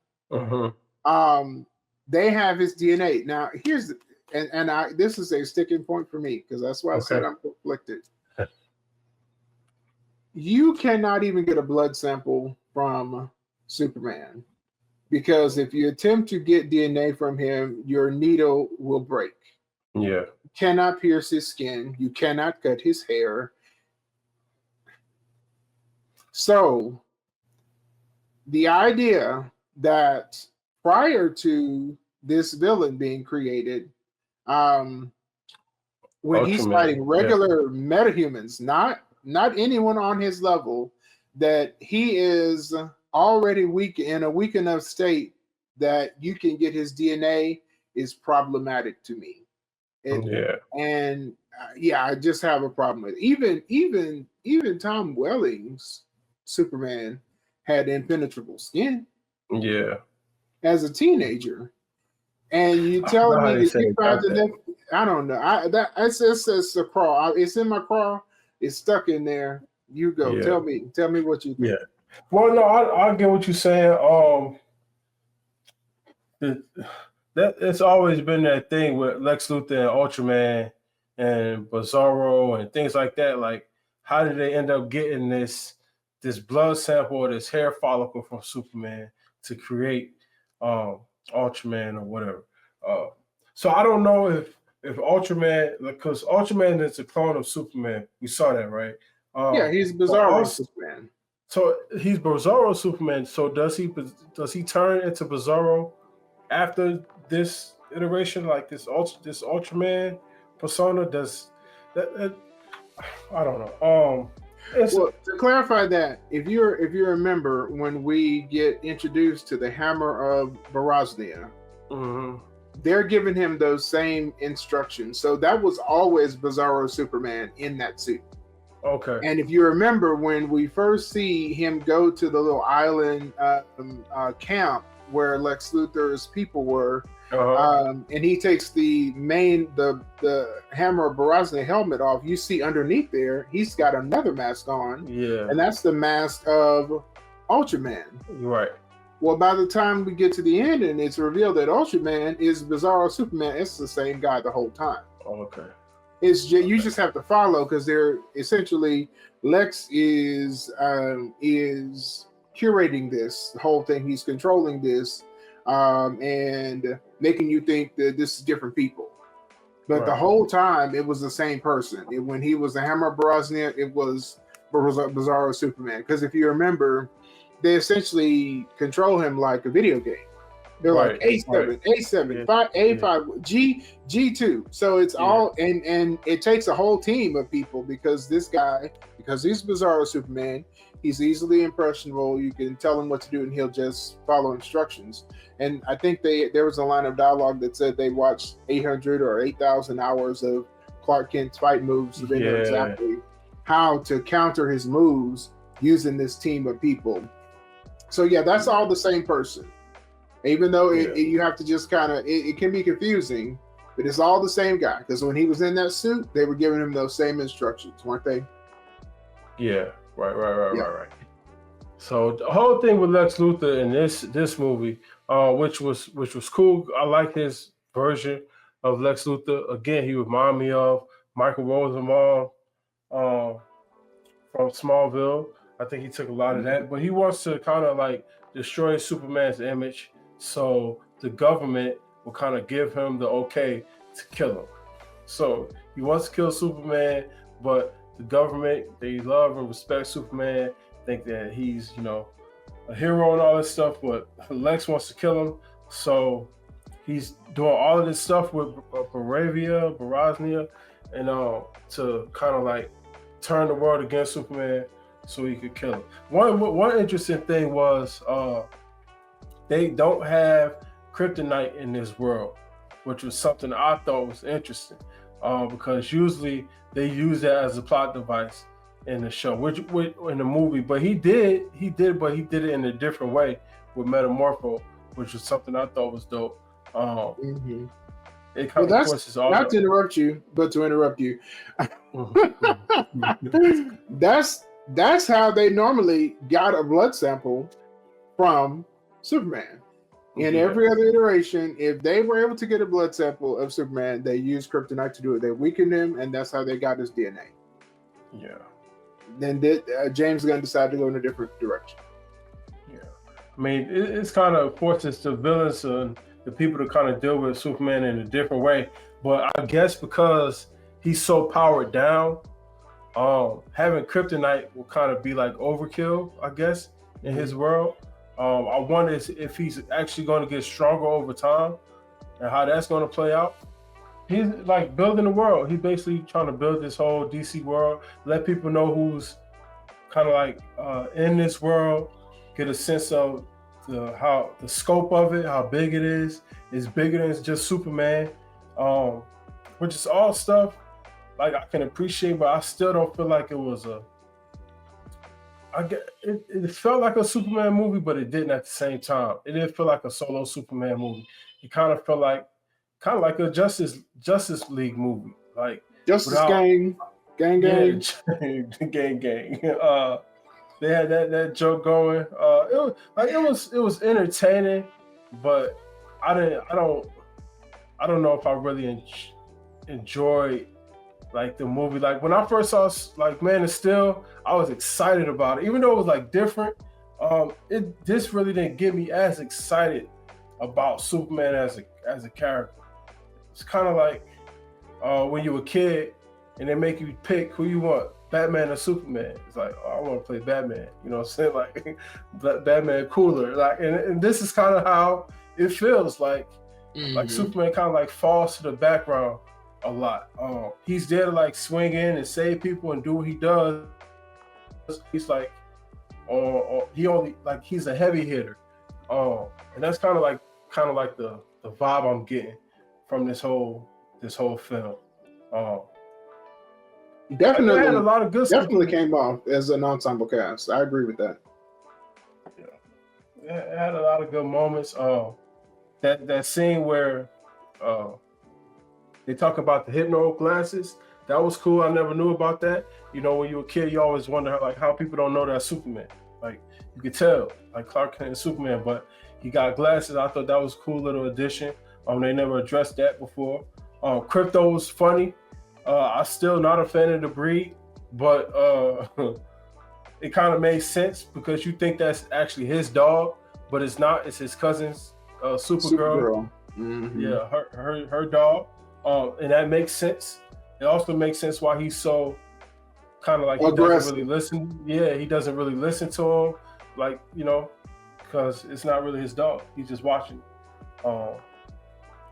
They have his DNA. Now, this is a sticking point for me, because that's why I said I'm conflicted. You cannot even get a blood sample from Superman, because if you attempt to get DNA from him, your needle will break. Yeah. You cannot pierce his skin. You cannot cut his hair. So the idea that prior to this villain being created, when he's fighting regular metahumans, not anyone on his level, that he is already weak, in a weak enough state that you can get his DNA, is problematic to me. I just have a problem with it. Even Tom Welling's Superman had impenetrable skin. Yeah. As a teenager. And you tell me that you found enough, I don't know. It's the crawl. It's in my crawl. It's stuck in there. You go. Yeah. Tell me what you think. Yeah. Well, no, I get what you're saying. It's always been that thing with Lex Luthor and Ultraman and Bizarro and things like that. Like, how did they end up getting this blood sample or this hair follicle from Superman to create Ultraman or whatever? So I don't know if Ultraman, because Ultraman is a clone of Superman. We saw that, right? He's Bizarro Superman. So he's Bizarro Superman. So does he turn into Bizarro after this iteration, like this Ultraman persona? Does that I don't know. Well, to clarify that, if you remember, when we get introduced to the Hammer of Barosnia, they're giving him those same instructions. So that was always Bizarro Superman in that suit. Okay. And if you remember, when we first see him go to the little island camp where Lex Luthor's people were, and he takes the Hammer of Barosnia helmet off, you see underneath there, he's got another mask on. Yeah. And that's the mask of Ultraman. Right. Well, by the time we get to the end and it's revealed that Ultraman is Bizarro Superman, it's the same guy the whole time. Okay. You just have to follow, because they're essentially, Lex is curating this whole thing. He's controlling this and making you think that this is different people. But the whole time it was the same person. When he was the Hammer of Barosnia, it was Bizarro Superman. Because if you remember, they essentially control him like a video game. They're like A7, right. A7, Yeah. 5, A5, G2. So it's all and it takes a whole team of people because this guy, because he's Bizarro Superman, he's easily impressionable. You can tell him what to do and he'll just follow instructions. And I think there was a line of dialogue that said they watched 800 or 8,000 hours of Clark Kent's fight moves, so they know exactly how to counter his moves using this team of people. So yeah, that's all the same person. Even though you have to just kind of, it can be confusing, but it's all the same guy. Because when he was in that suit, they were giving him those same instructions, weren't they? Yeah, right. So the whole thing with Lex Luthor in this movie, which was cool. I like his version of Lex Luthor. Again, he reminded me of Michael Rosenbaum from Smallville. I think he took a lot of that, but he wants to kind of like destroy Superman's image, so the government will kind of give him the okay to kill him. So he wants to kill Superman, but the government, they love and respect Superman, think that he's, a hero and all this stuff, but Lex wants to kill him. So he's doing all of this stuff with Baraznia, and to kind of like turn the world against Superman so he could kill him. One interesting thing was they don't have kryptonite in this world, which was something I thought was interesting, because usually they use that as a plot device in the show, which in the movie. But he did it in a different way with Metamorpho, which was something I thought was dope. It kind of forces all. Not to interrupt you, but to interrupt you. That's how they normally got a blood sample from Superman. In every other iteration, if they were able to get a blood sample of Superman, they used kryptonite to do it. They weakened him, and that's how they got his DNA. Yeah. Then James Gunn decided to go in a different direction. Yeah. I mean, it's kind of forces the villains and the people to kind of deal with Superman in a different way. But I guess because he's so powered down, having kryptonite will kind of be like overkill, I guess, in his world. I wonder if he's actually going to get stronger over time and how that's going to play out. He's like building the world. He's basically trying to build this whole DC world, let people know who's kind of like in this world, get a sense of the scope of it, how big it is. It's bigger than just Superman, which is all stuff like I can appreciate, but I still don't feel like it was it felt like a Superman movie, but it didn't at the same time. It didn't feel like a solo Superman movie. It kind of felt like a Justice League movie, like Justice Gang. Gang. Gang. They had that joke going. It was entertaining, but I don't know if I really enjoyed like the movie. Like when I first saw like Man of Steel, I was excited about it, even though it was like different. This really didn't get me as excited about Superman as a character. It's kind of like when you were a kid and they make you pick who you want, Batman or Superman. It's like, I want to play Batman. You know what I'm saying? Like Batman cooler. Like, and this is kind of how it feels like. Like Superman kind of like falls to the background a lot. He's there to like swing in and save people and do what he does. He's like, he's a heavy hitter. And that's kind of like the vibe I'm getting from this whole film. Definitely had a lot of good stuff. Definitely came off as an ensemble cast. I agree with that. Yeah, it had a lot of good moments. That scene where they talk about the hypno glasses, that was cool. I never knew about that. You know, when you were a kid, you always wonder like how people don't know that's Superman. Like you could tell, like Clark Kent is Superman, but he got glasses. I thought that was a cool little addition. They never addressed that before. Crypto was funny. I'm still not a fan of the breed, but it kind of made sense because you think that's actually his dog, but it's not. It's his cousin's Supergirl. Yeah, her dog, and that makes sense. It also makes sense why he's so kind of like he doesn't really listen. Yeah, he doesn't really listen to him, like because it's not really his dog. He's just watching.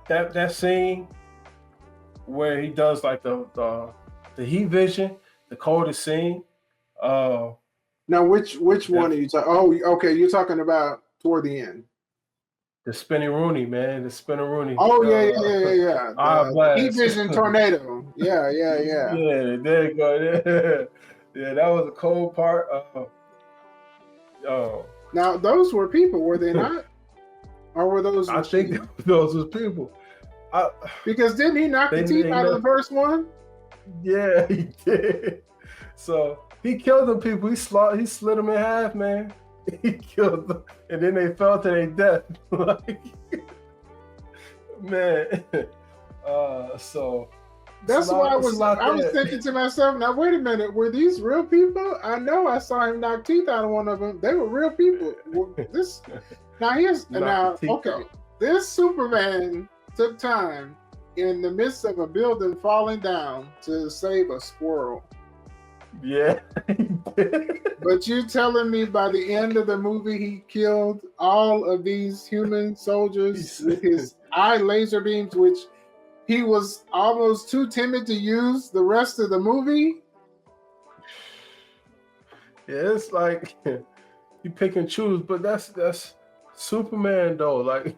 That scene where he does like the heat vision, the coldest scene. Now, which one are you talking? Oh, okay, you're talking about toward the end. The spinning Rooney, man. The spinning Rooney. Oh yeah. The heat Blast. vision tornado. Yeah. Yeah, there you go. Yeah, that was a cold part. Now those were people, were they not? Or were those? I think those was people. Because didn't he knock the teeth out of the first one? Yeah, he did. So he killed them people. He slid them in half, man. He killed them, and then they fell to their death. Like, man. So that's why I was thinking to myself, now wait a minute, were these real people? I know I saw him knock teeth out of one of them. They were real people. Okay. This Superman took time in the midst of a building falling down to save a squirrel. Yeah. But you telling me by the end of the movie he killed all of these human soldiers with his eye laser beams, which he was almost too timid to use the rest of the movie? Yeah, it's like you pick and choose, but that's Superman though. Like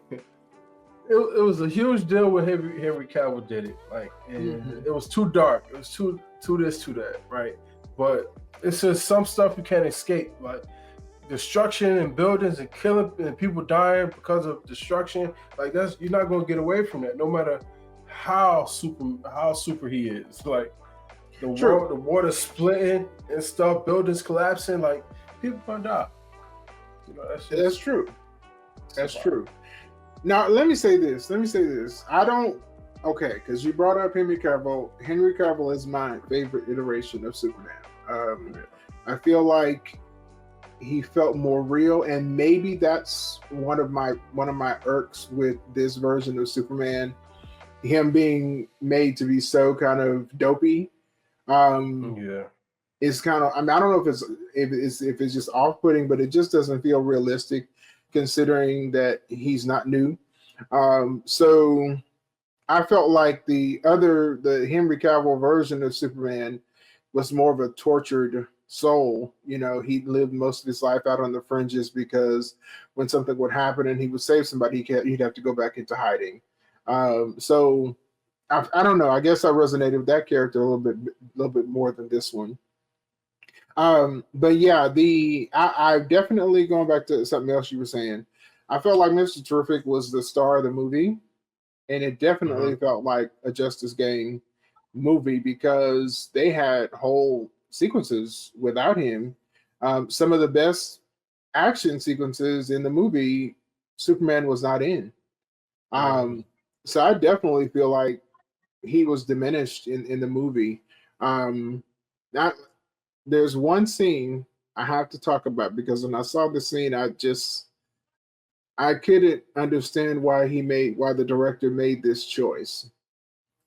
it was a huge deal when Henry Cavill did it. Like, and it was too dark. It was too this, too that, right? But it's just some stuff you can't escape, like destruction and buildings and killing and people dying because of destruction. Like you're not gonna get away from that, no matter how super he is. Like the water splitting and stuff, buildings collapsing, like people gonna die. You know, that's true. That's true. Now let me say this. Because you brought up Henry Cavill. Henry Cavill is my favorite iteration of Superman. I feel like he felt more real, and maybe that's one of my irks with this version of Superman. Him being made to be so kind of dopey. It's kind of. I mean, I don't know if it's just off-putting, but it just doesn't feel realistic, considering that he's not new. So I felt like the Henry Cavill version of Superman was more of a tortured soul. You know, he lived most of his life out on the fringes because when something would happen and he would save somebody, he'd have to go back into hiding. So I don't know. I guess I resonated with that character a little bit more than this one. But yeah, I definitely, going back to something else you were saying, I felt like Mr. Terrific was the star of the movie, and it definitely felt like a Justice Gang movie because they had whole sequences without him. Some of the best action sequences in the movie, Superman was not in. So I definitely feel like he was diminished in the movie. There's one scene I have to talk about because when I saw the scene, I couldn't understand why the director made this choice.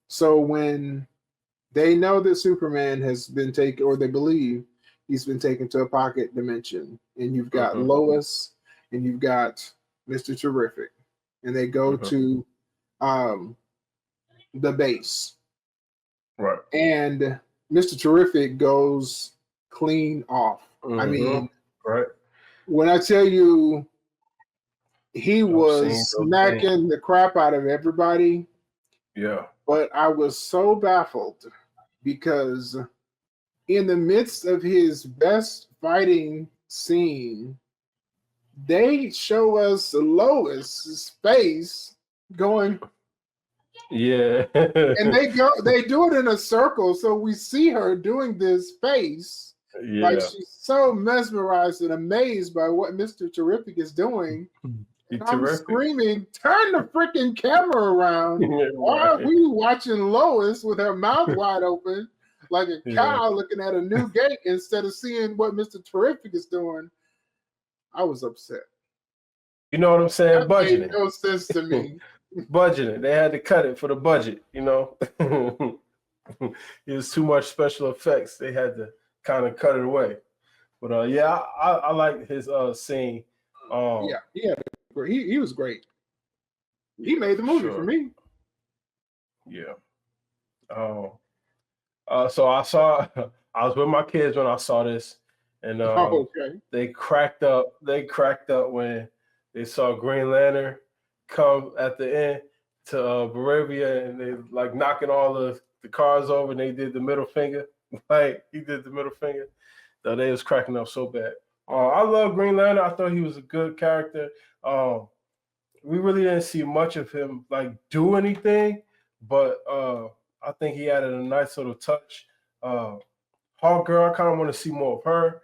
So when they know that Superman has been taken, or they believe he's been taken to a pocket dimension, and you've got Lois and you've got Mr. Terrific, and they go to the base. Right. And Mr. Terrific goes clean off. I mean, right. When I tell you he was smacking the crap out of everybody. Yeah. But I was so baffled because in the midst of his best fighting scene, they show us Lois' face going. Yeah. And they do it in a circle, so we see her doing this face. Yeah. Like she's so mesmerized and amazed by what Mr. Terrific is doing. And I'm screaming, turn the freaking camera around. Why are we watching Lois with her mouth wide open like a cow looking at a new gate instead of seeing what Mr. Terrific is doing? I was upset. You know what I'm saying? That Budgeting. made no sense to me. Budgeting. They had to cut it for the budget, you know. It was too much special effects. They had to kind of cut it away. But I like his scene. He was great. He made the movie for me. Yeah. So I saw. I was with my kids when I saw this, and Okay. they cracked up. They cracked up when they saw Green Lantern come at the end to Baravia, and they like knocking all the cars over, and they did the middle finger. Like he did the middle finger. So they was cracking up so bad. I love Green Lantern. I thought he was a good character. We really didn't see much of him like do anything, but I think he added a nice little touch. Hawk Girl, I kind of want to see more of her.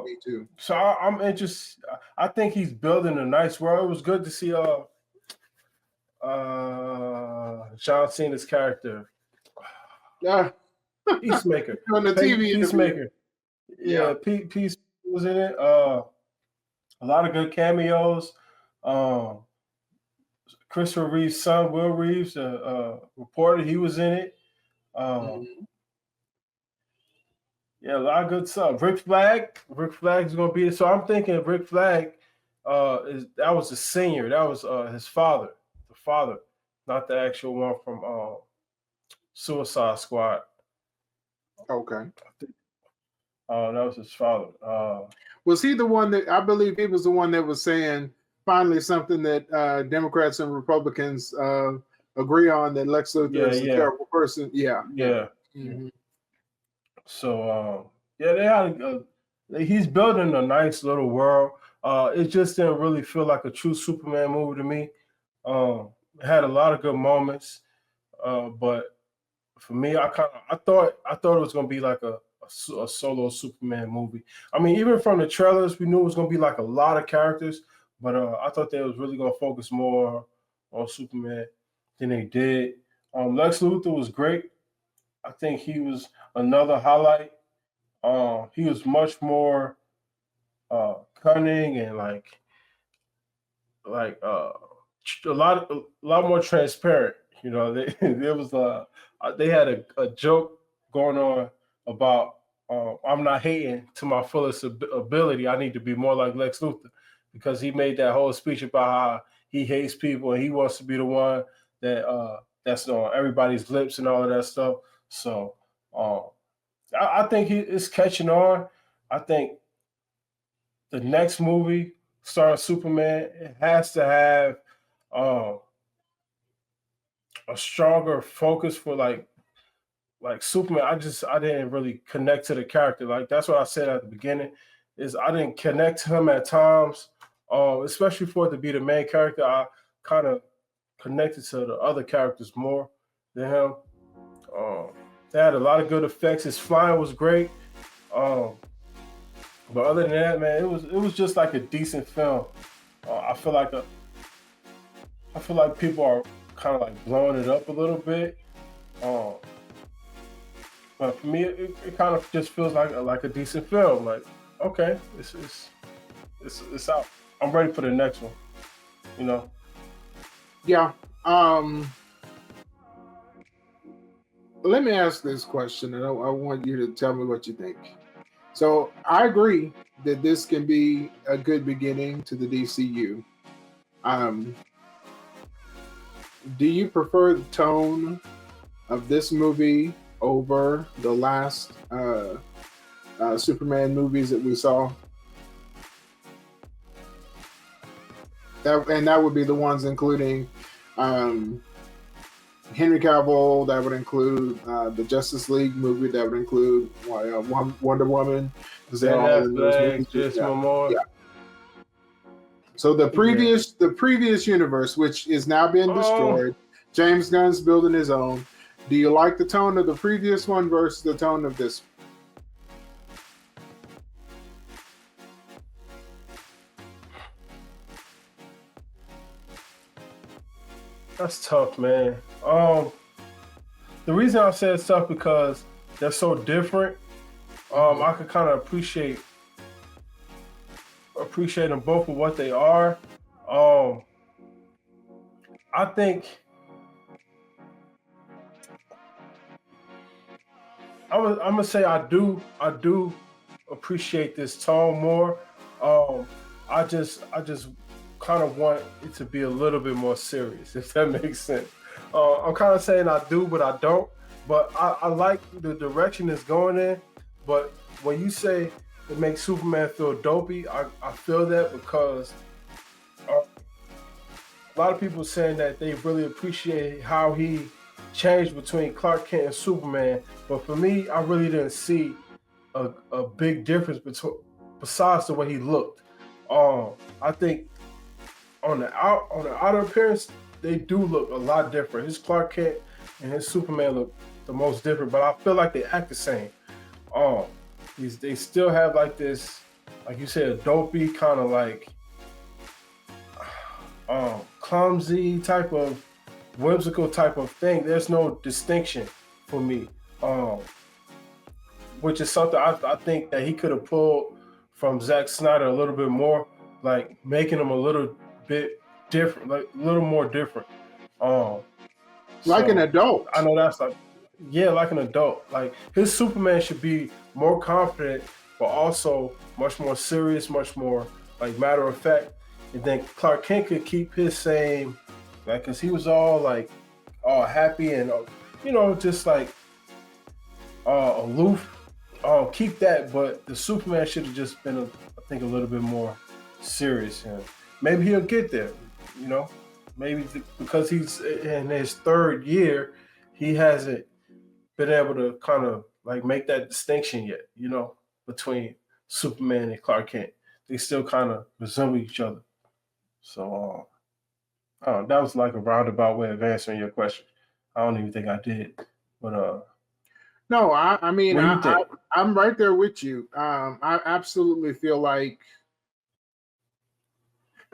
Me too. So I'm interested. I think he's building a nice world. It was good to see John Cena's character, Yeah. Peacemaker. On the TV Peacemaker. Yeah, Peace was in it. A lot of good cameos. Christopher Reeve's son, Will Reeves, reporter, he was in it. Yeah, a lot of good stuff. Rick Flag is going to be it. So I'm thinking Rick Flag that was the senior. That was his father, the father, not the actual one from Suicide Squad. Okay. That was his father. Was he the one that I believe he was the one that was saying finally something that Democrats and Republicans agree on, that Lex Luthor is a terrible person? Yeah. Mm-hmm. So they had he's building a nice little world. It just didn't really feel like a true Superman movie to me. It had a lot of good moments, but for me, I thought it was gonna be like a solo Superman movie. I mean, even from the trailers, we knew it was gonna be like a lot of characters, but I thought they was really gonna focus more on Superman than they did. Lex Luthor was great. I think he was another highlight. He was much more cunning and like a lot more transparent. You know, there was they had a joke going on about I'm not hating to my fullest ability. I need to be more like Lex Luthor, because he made that whole speech about how he hates people and he wants to be the one that's on everybody's lips and all of that stuff. So I think it's catching on. I think the next movie starring Superman, it has to have a stronger focus for like Superman. I didn't really connect to the character. Like that's what I said at the beginning, is I didn't connect to him at times, especially for it to be the main character. I kind of connected to the other characters more than him. They had a lot of good effects. His flying was great. But other than that, man, it was just like a decent film. I feel like people are kind of like blowing it up a little bit. But for me, it kind of just feels like a decent film. Like, okay, it's out. I'm ready for the next one. You know. Yeah. Let me ask this question, and I want you to tell me what you think. So I agree that this can be a good beginning to the DCU. Do you prefer the tone of this movie over the last Superman movies that we saw? That would be the ones including Henry Cavill, that would include the Justice League movie, that would include Wonder Woman. Yeah. So the previous universe, which is now being destroyed, James Gunn's building his own. Do you like the tone of the previous one versus the tone of this one? That's tough, man. The reason I say it's tough because they're so different. I could kind of appreciate them both for what they are. I think I'm gonna say I do appreciate this tone more. I just kind of want it to be a little bit more serious, if that makes sense. I'm kind of saying I do, but I don't. But I like the direction it's going in. But when you say it makes Superman feel dopey, I feel that because a lot of people saying that they really appreciate how he changed between Clark Kent and Superman. But for me, I really didn't see a big difference besides the way he looked. I think on the outer appearance, they do look a lot different. His Clark Kent and his Superman look the most different, but I feel like they act the same. They still have like this, like you said, dopey kind of like clumsy type of whimsical type of thing. There's no distinction for me, which is something I think that he could have pulled from Zack Snyder a little bit more, like making him a little bit different, like a little more different. Like an adult. I know that's like, yeah, like an adult. Like his Superman should be more confident, but also much more serious, much more like matter of fact. And then Clark Kent could keep his same, like, cause he was all happy and just like aloof. Keep that, but the Superman should have just been, I think, a little bit more serious. And maybe he'll get there. Maybe because he's in his third year, he hasn't been able to kind of like make that distinction yet, between Superman and Clark Kent. They still kind of resemble each other. So that was like a roundabout way of answering your question. I don't even think I did, but no, I mean, what do you think? I'm right there with you. I absolutely feel like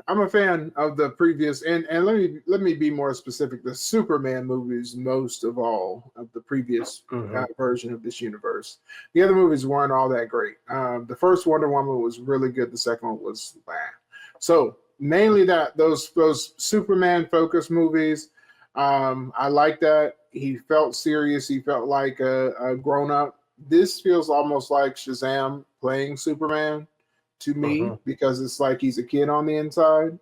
I'm a fan of the previous, and let me be more specific. The Superman movies, most of all, of the previous version of this universe. The other movies weren't all that great. The first Wonder Woman was really good. The second one was bad. So mainly those Superman focused movies. I like that. He felt serious. He felt like a grown up. This feels almost like Shazam playing Superman to me, because it's like he's a kid on the inside.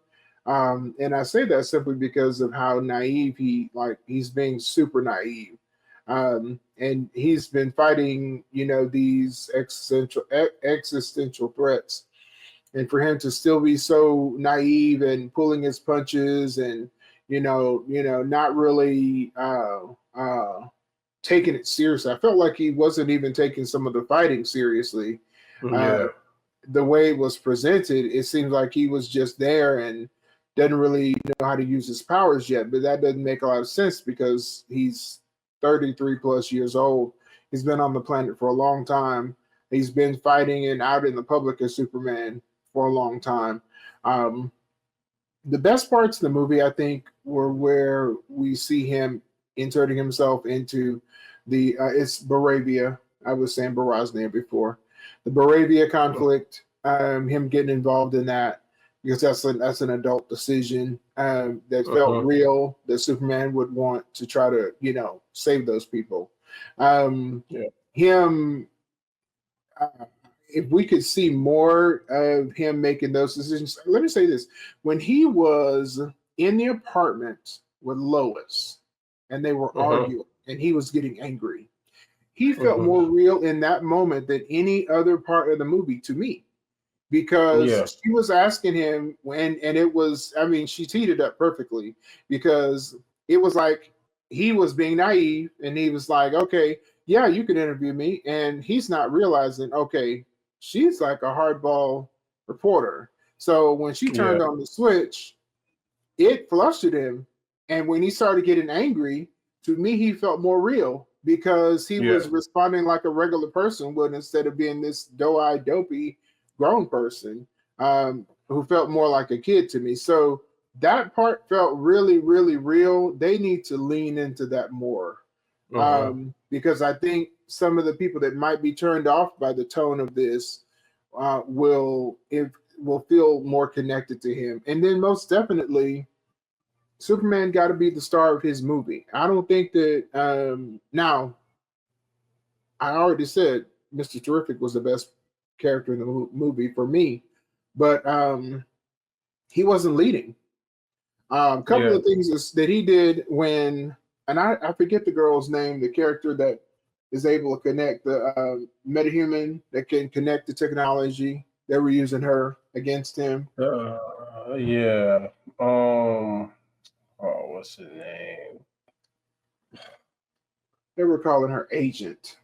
And I say that simply because of how naive he's being super naive. And he's been fighting, these existential threats. And for him to still be so naive and pulling his punches and, not really taking it seriously. I felt like he wasn't even taking some of the fighting seriously. Yeah. The way it was presented, it seems like he was just there and doesn't really know how to use his powers yet. But that doesn't make a lot of sense because he's 33 plus years old. He's been on the planet for a long time. He's been fighting and out in the public as Superman for a long time. The best parts of the movie, I think, were where we see him inserting himself into it's Baravia. I was saying Barosnia before. The Baravia conflict, him getting involved in that, because that's an adult decision that felt real, that Superman would want to try to, save those people. Him, if we could see more of him making those decisions. Let me say this. When he was in the apartment with Lois and they were arguing and he was getting angry, he felt more real in that moment than any other part of the movie to me, because she was asking him and it was, she teed it up perfectly, because it was like he was being naive and he was like, okay, yeah, you can interview me. And he's not realizing, okay, she's like a hardball reporter. So when she turned on the switch, it flustered him. And when he started getting angry, to me, he felt more real, because he was responding like a regular person would, instead of being this doe-eyed, dopey grown person who felt more like a kid to me. So that part felt really, really real. They need to lean into that more, because I think some of the people that might be turned off by the tone of this will feel more connected to him. And then most definitely, Superman got to be the star of his movie. I don't think that now, I already said Mr. Terrific was the best character in the movie for me, but he wasn't leading. Couple of things that he did when, and I forget the girl's name, the character that is able to connect the metahuman that can connect the technology. They were using her against him. Yeah. What's her name? They were calling her Agent.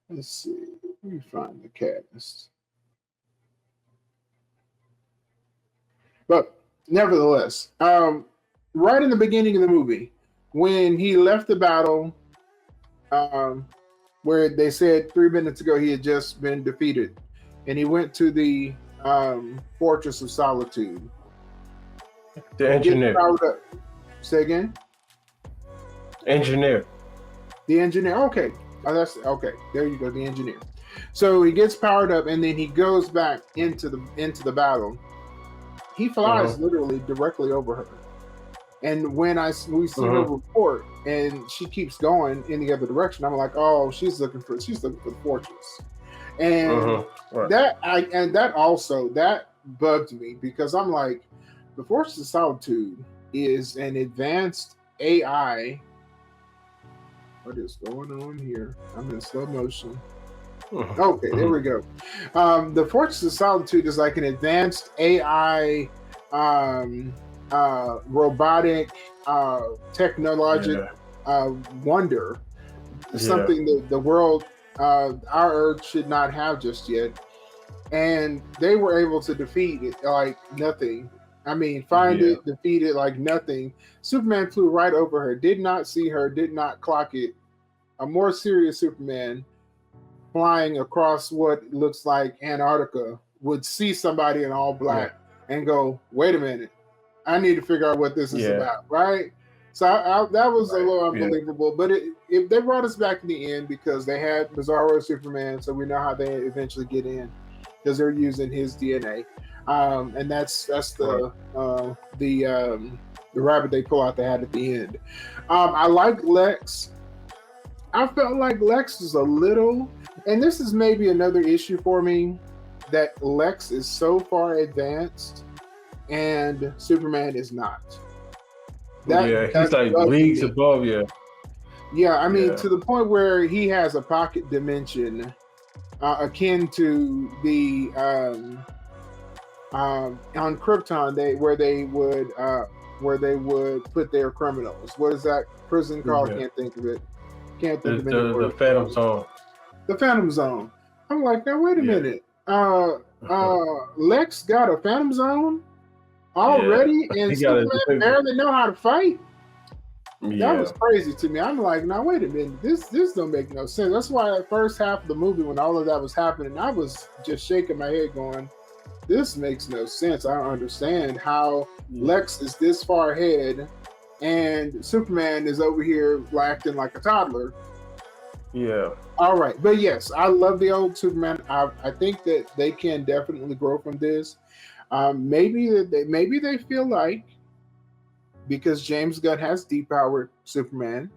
Let's see. Let me find the cast. But nevertheless, right in the beginning of the movie, when he left the battle, where they said 3 minutes ago he had just been defeated, and he went to the Fortress of Solitude. The engineer. Say again? Engineer. The engineer. Okay. Oh, that's okay. There you go. The engineer. So he gets powered up, and then he goes back into the battle. He flies literally directly over her. And when we see her report, and she keeps going in the other direction, I'm like, oh, she's looking for the fortress. And that bugged me, because I'm like, the Fortress of Solitude is an advanced AI. What is going on here? I'm in slow motion. Okay, there we go. The Fortress of Solitude is like an advanced AI, robotic, technologic wonder. Something that the world, our Earth, should not have just yet. And they were able to defeat it like nothing. I mean, defeat it like nothing. Superman flew right over her, did not see her, did not clock it. A more serious Superman flying across what looks like Antarctica would see somebody in all black and go, wait a minute, I need to figure out what this is about, right? So that was a little unbelievable, but they brought us back in the end, because they had Bizarro Superman, so we know how they eventually get in, because they're using his DNA, and that's the rabbit they pull out the hat at the end. I like Lex. I felt like Lex is a little, and this is maybe another issue for me, that Lex is so far advanced and Superman is not. He's like leagues above, Yeah, I mean, to the point where he has a pocket dimension akin to the on Krypton, where they would put their criminals. What is that prison called? I can't think of it. Can't think of it. The Phantom Zone. The Phantom Zone. I'm like, now wait a minute. Lex got a Phantom Zone already, and Superman barely know how to fight. That was crazy to me. I'm like, now wait a minute, this don't make no sense. That's why that first half of the movie, when all of that was happening, I was just shaking my head going, this makes no sense. I don't understand how Lex is this far ahead and Superman is over here acting like a toddler. Yeah. All right. But yes, I love the old Superman. I think that they can definitely grow from this. Maybe they feel like, because James Gunn has depowered Superman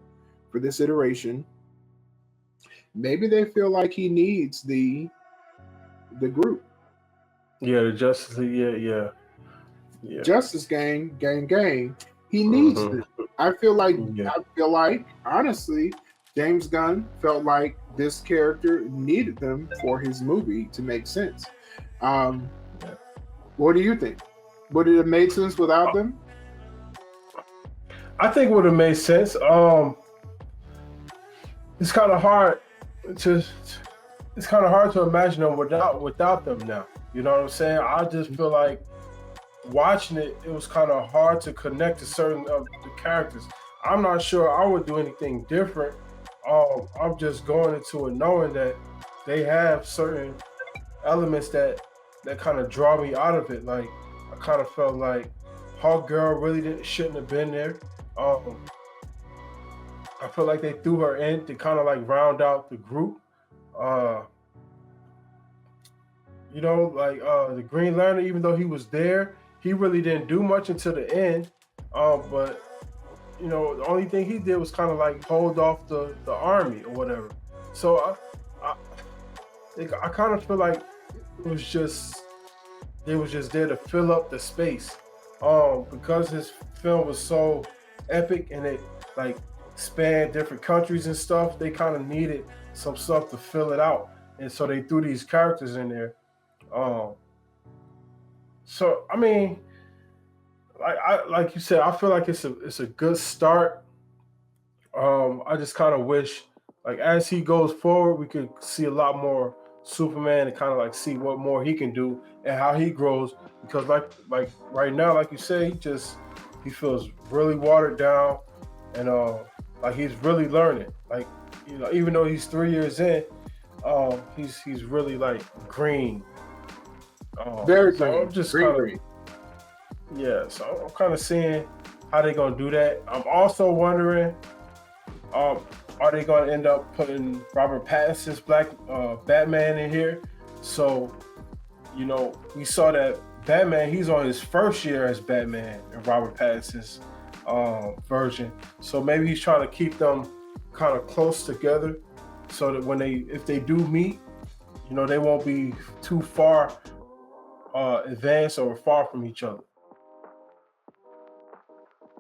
for this iteration, maybe they feel like he needs the group. Yeah, the Justice League. Yeah. Justice Gang. He needs it. I feel like honestly, James Gunn felt like this character needed them for his movie to make sense. What do you think? Would it have made sense without them? I think it would have made sense. It's kind of hard to imagine them without them now. You know what I'm saying? I just feel like watching it was kind of hard to connect to certain of the characters. I'm not sure I would do anything different. I'm just going into it knowing that they have certain elements that kind of draw me out of it. Like, I kind of felt like Hawk Girl really shouldn't have been there. I feel like they threw her in to kind of like round out the group. The Green Lantern, even though he was there, he really didn't do much until the end. But the only thing he did was kind of like hold off the army or whatever. So I kind of feel like it was just they was just there to fill up the space. Because his film was so epic and it like spanned different countries and stuff, they kind of needed some stuff to fill it out, and so they threw these characters in there. So I mean, like you said, I feel like it's a good start. I just kind of wish, like, as he goes forward, we could see a lot more Superman and kind of like see what more he can do and how he grows. Because like right now, like you say, he feels really watered down, and like he's really learning. Like, you know, even though he's 3 years in, he's really like green. Very so green. I'm just green. Yeah, so I'm kind of seeing how they're gonna do that. I'm also wondering, are they gonna end up putting Robert Pattinson's Batman in here? So, you know, we saw that Batman, he's on his first year as Batman in Robert Pattinson's version. So maybe he's trying to keep them kind of close together, so that if they do meet, you know, they won't be too far advanced or far from each other.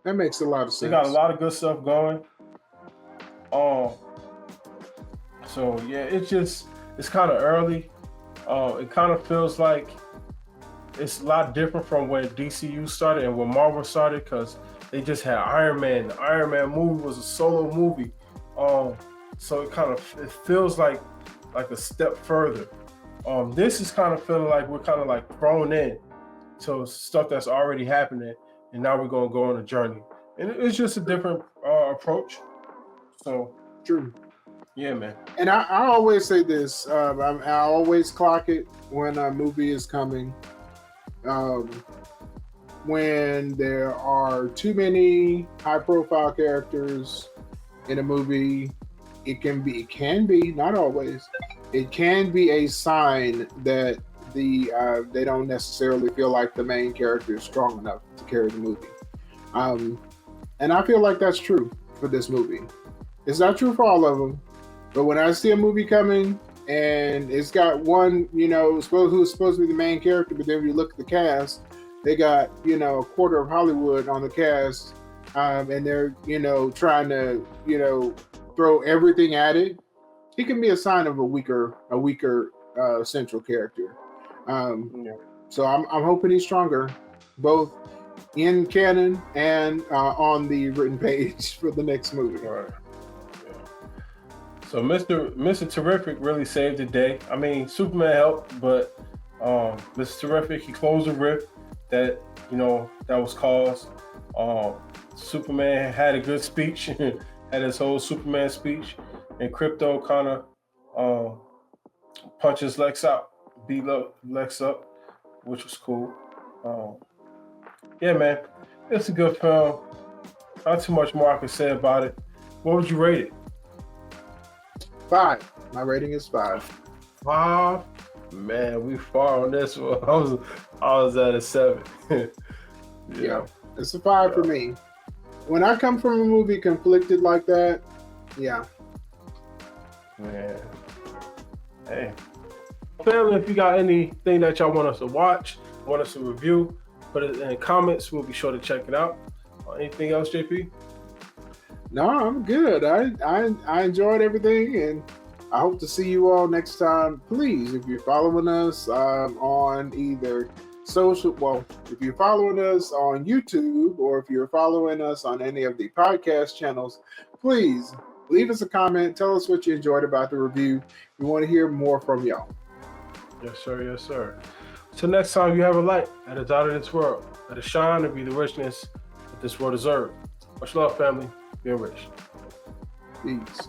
That makes a lot of sense. They got a lot of good stuff going. So yeah, it's kind of early. It kind of feels like it's a lot different from when DCU started and when Marvel started, because they just had Iron Man. The Iron Man movie was a solo movie. So it feels like a step further. This is kind of feeling like we're kind of like thrown in to stuff that's already happening, and now we're gonna go on a journey. And it's just a different approach. So true. Yeah, man. And I always say this. I always clock it when a movie is coming. When there are too many high-profile characters in a movie, it can be not always. It can be a sign that they don't necessarily feel like the main character is strong enough to carry the movie. And I feel like that's true for this movie. It's not true for all of them, but when I see a movie coming and it's got one, you know, who's supposed to be the main character, but then when you look at the cast, they got, you know, a quarter of Hollywood on the cast, and they're, you know, trying to, you know, throw everything at it. It can be a sign of a weaker central character. So I'm hoping he's stronger, both in canon and on the written page for the next movie. All right. So Mr. Terrific really saved the day. I mean, Superman helped, but Mr. Terrific, he closed the rift that, you know, that was caused. Superman had a good speech, had his whole Superman speech, and Krypto kind of punches Lex out, beat Lex up, which was cool. Yeah, man, it's a good film. Not too much more I can say about it. What would you rate it? 5. My rating is 5. 5? Man, we far on this one. I was at a 7. Yeah, it's a 5 for me. When I come from a movie conflicted like that, yeah. Man. Hey. Family, if you got anything that y'all want us to watch, want us to review, put it in the comments. We'll be sure to check it out. Anything else, JP? No, I'm good. I enjoyed everything, and I hope to see you all next time. Please, if you're following us on either if you're following us on YouTube or if you're following us on any of the podcast channels, please leave us a comment. Tell us what you enjoyed about the review. We want to hear more from y'all. Yes, sir. Yes, sir. Till next time, you have a light that is out of this world. Let it shine and be the richness that this world deserves. Much love, family. Be rich. Peace.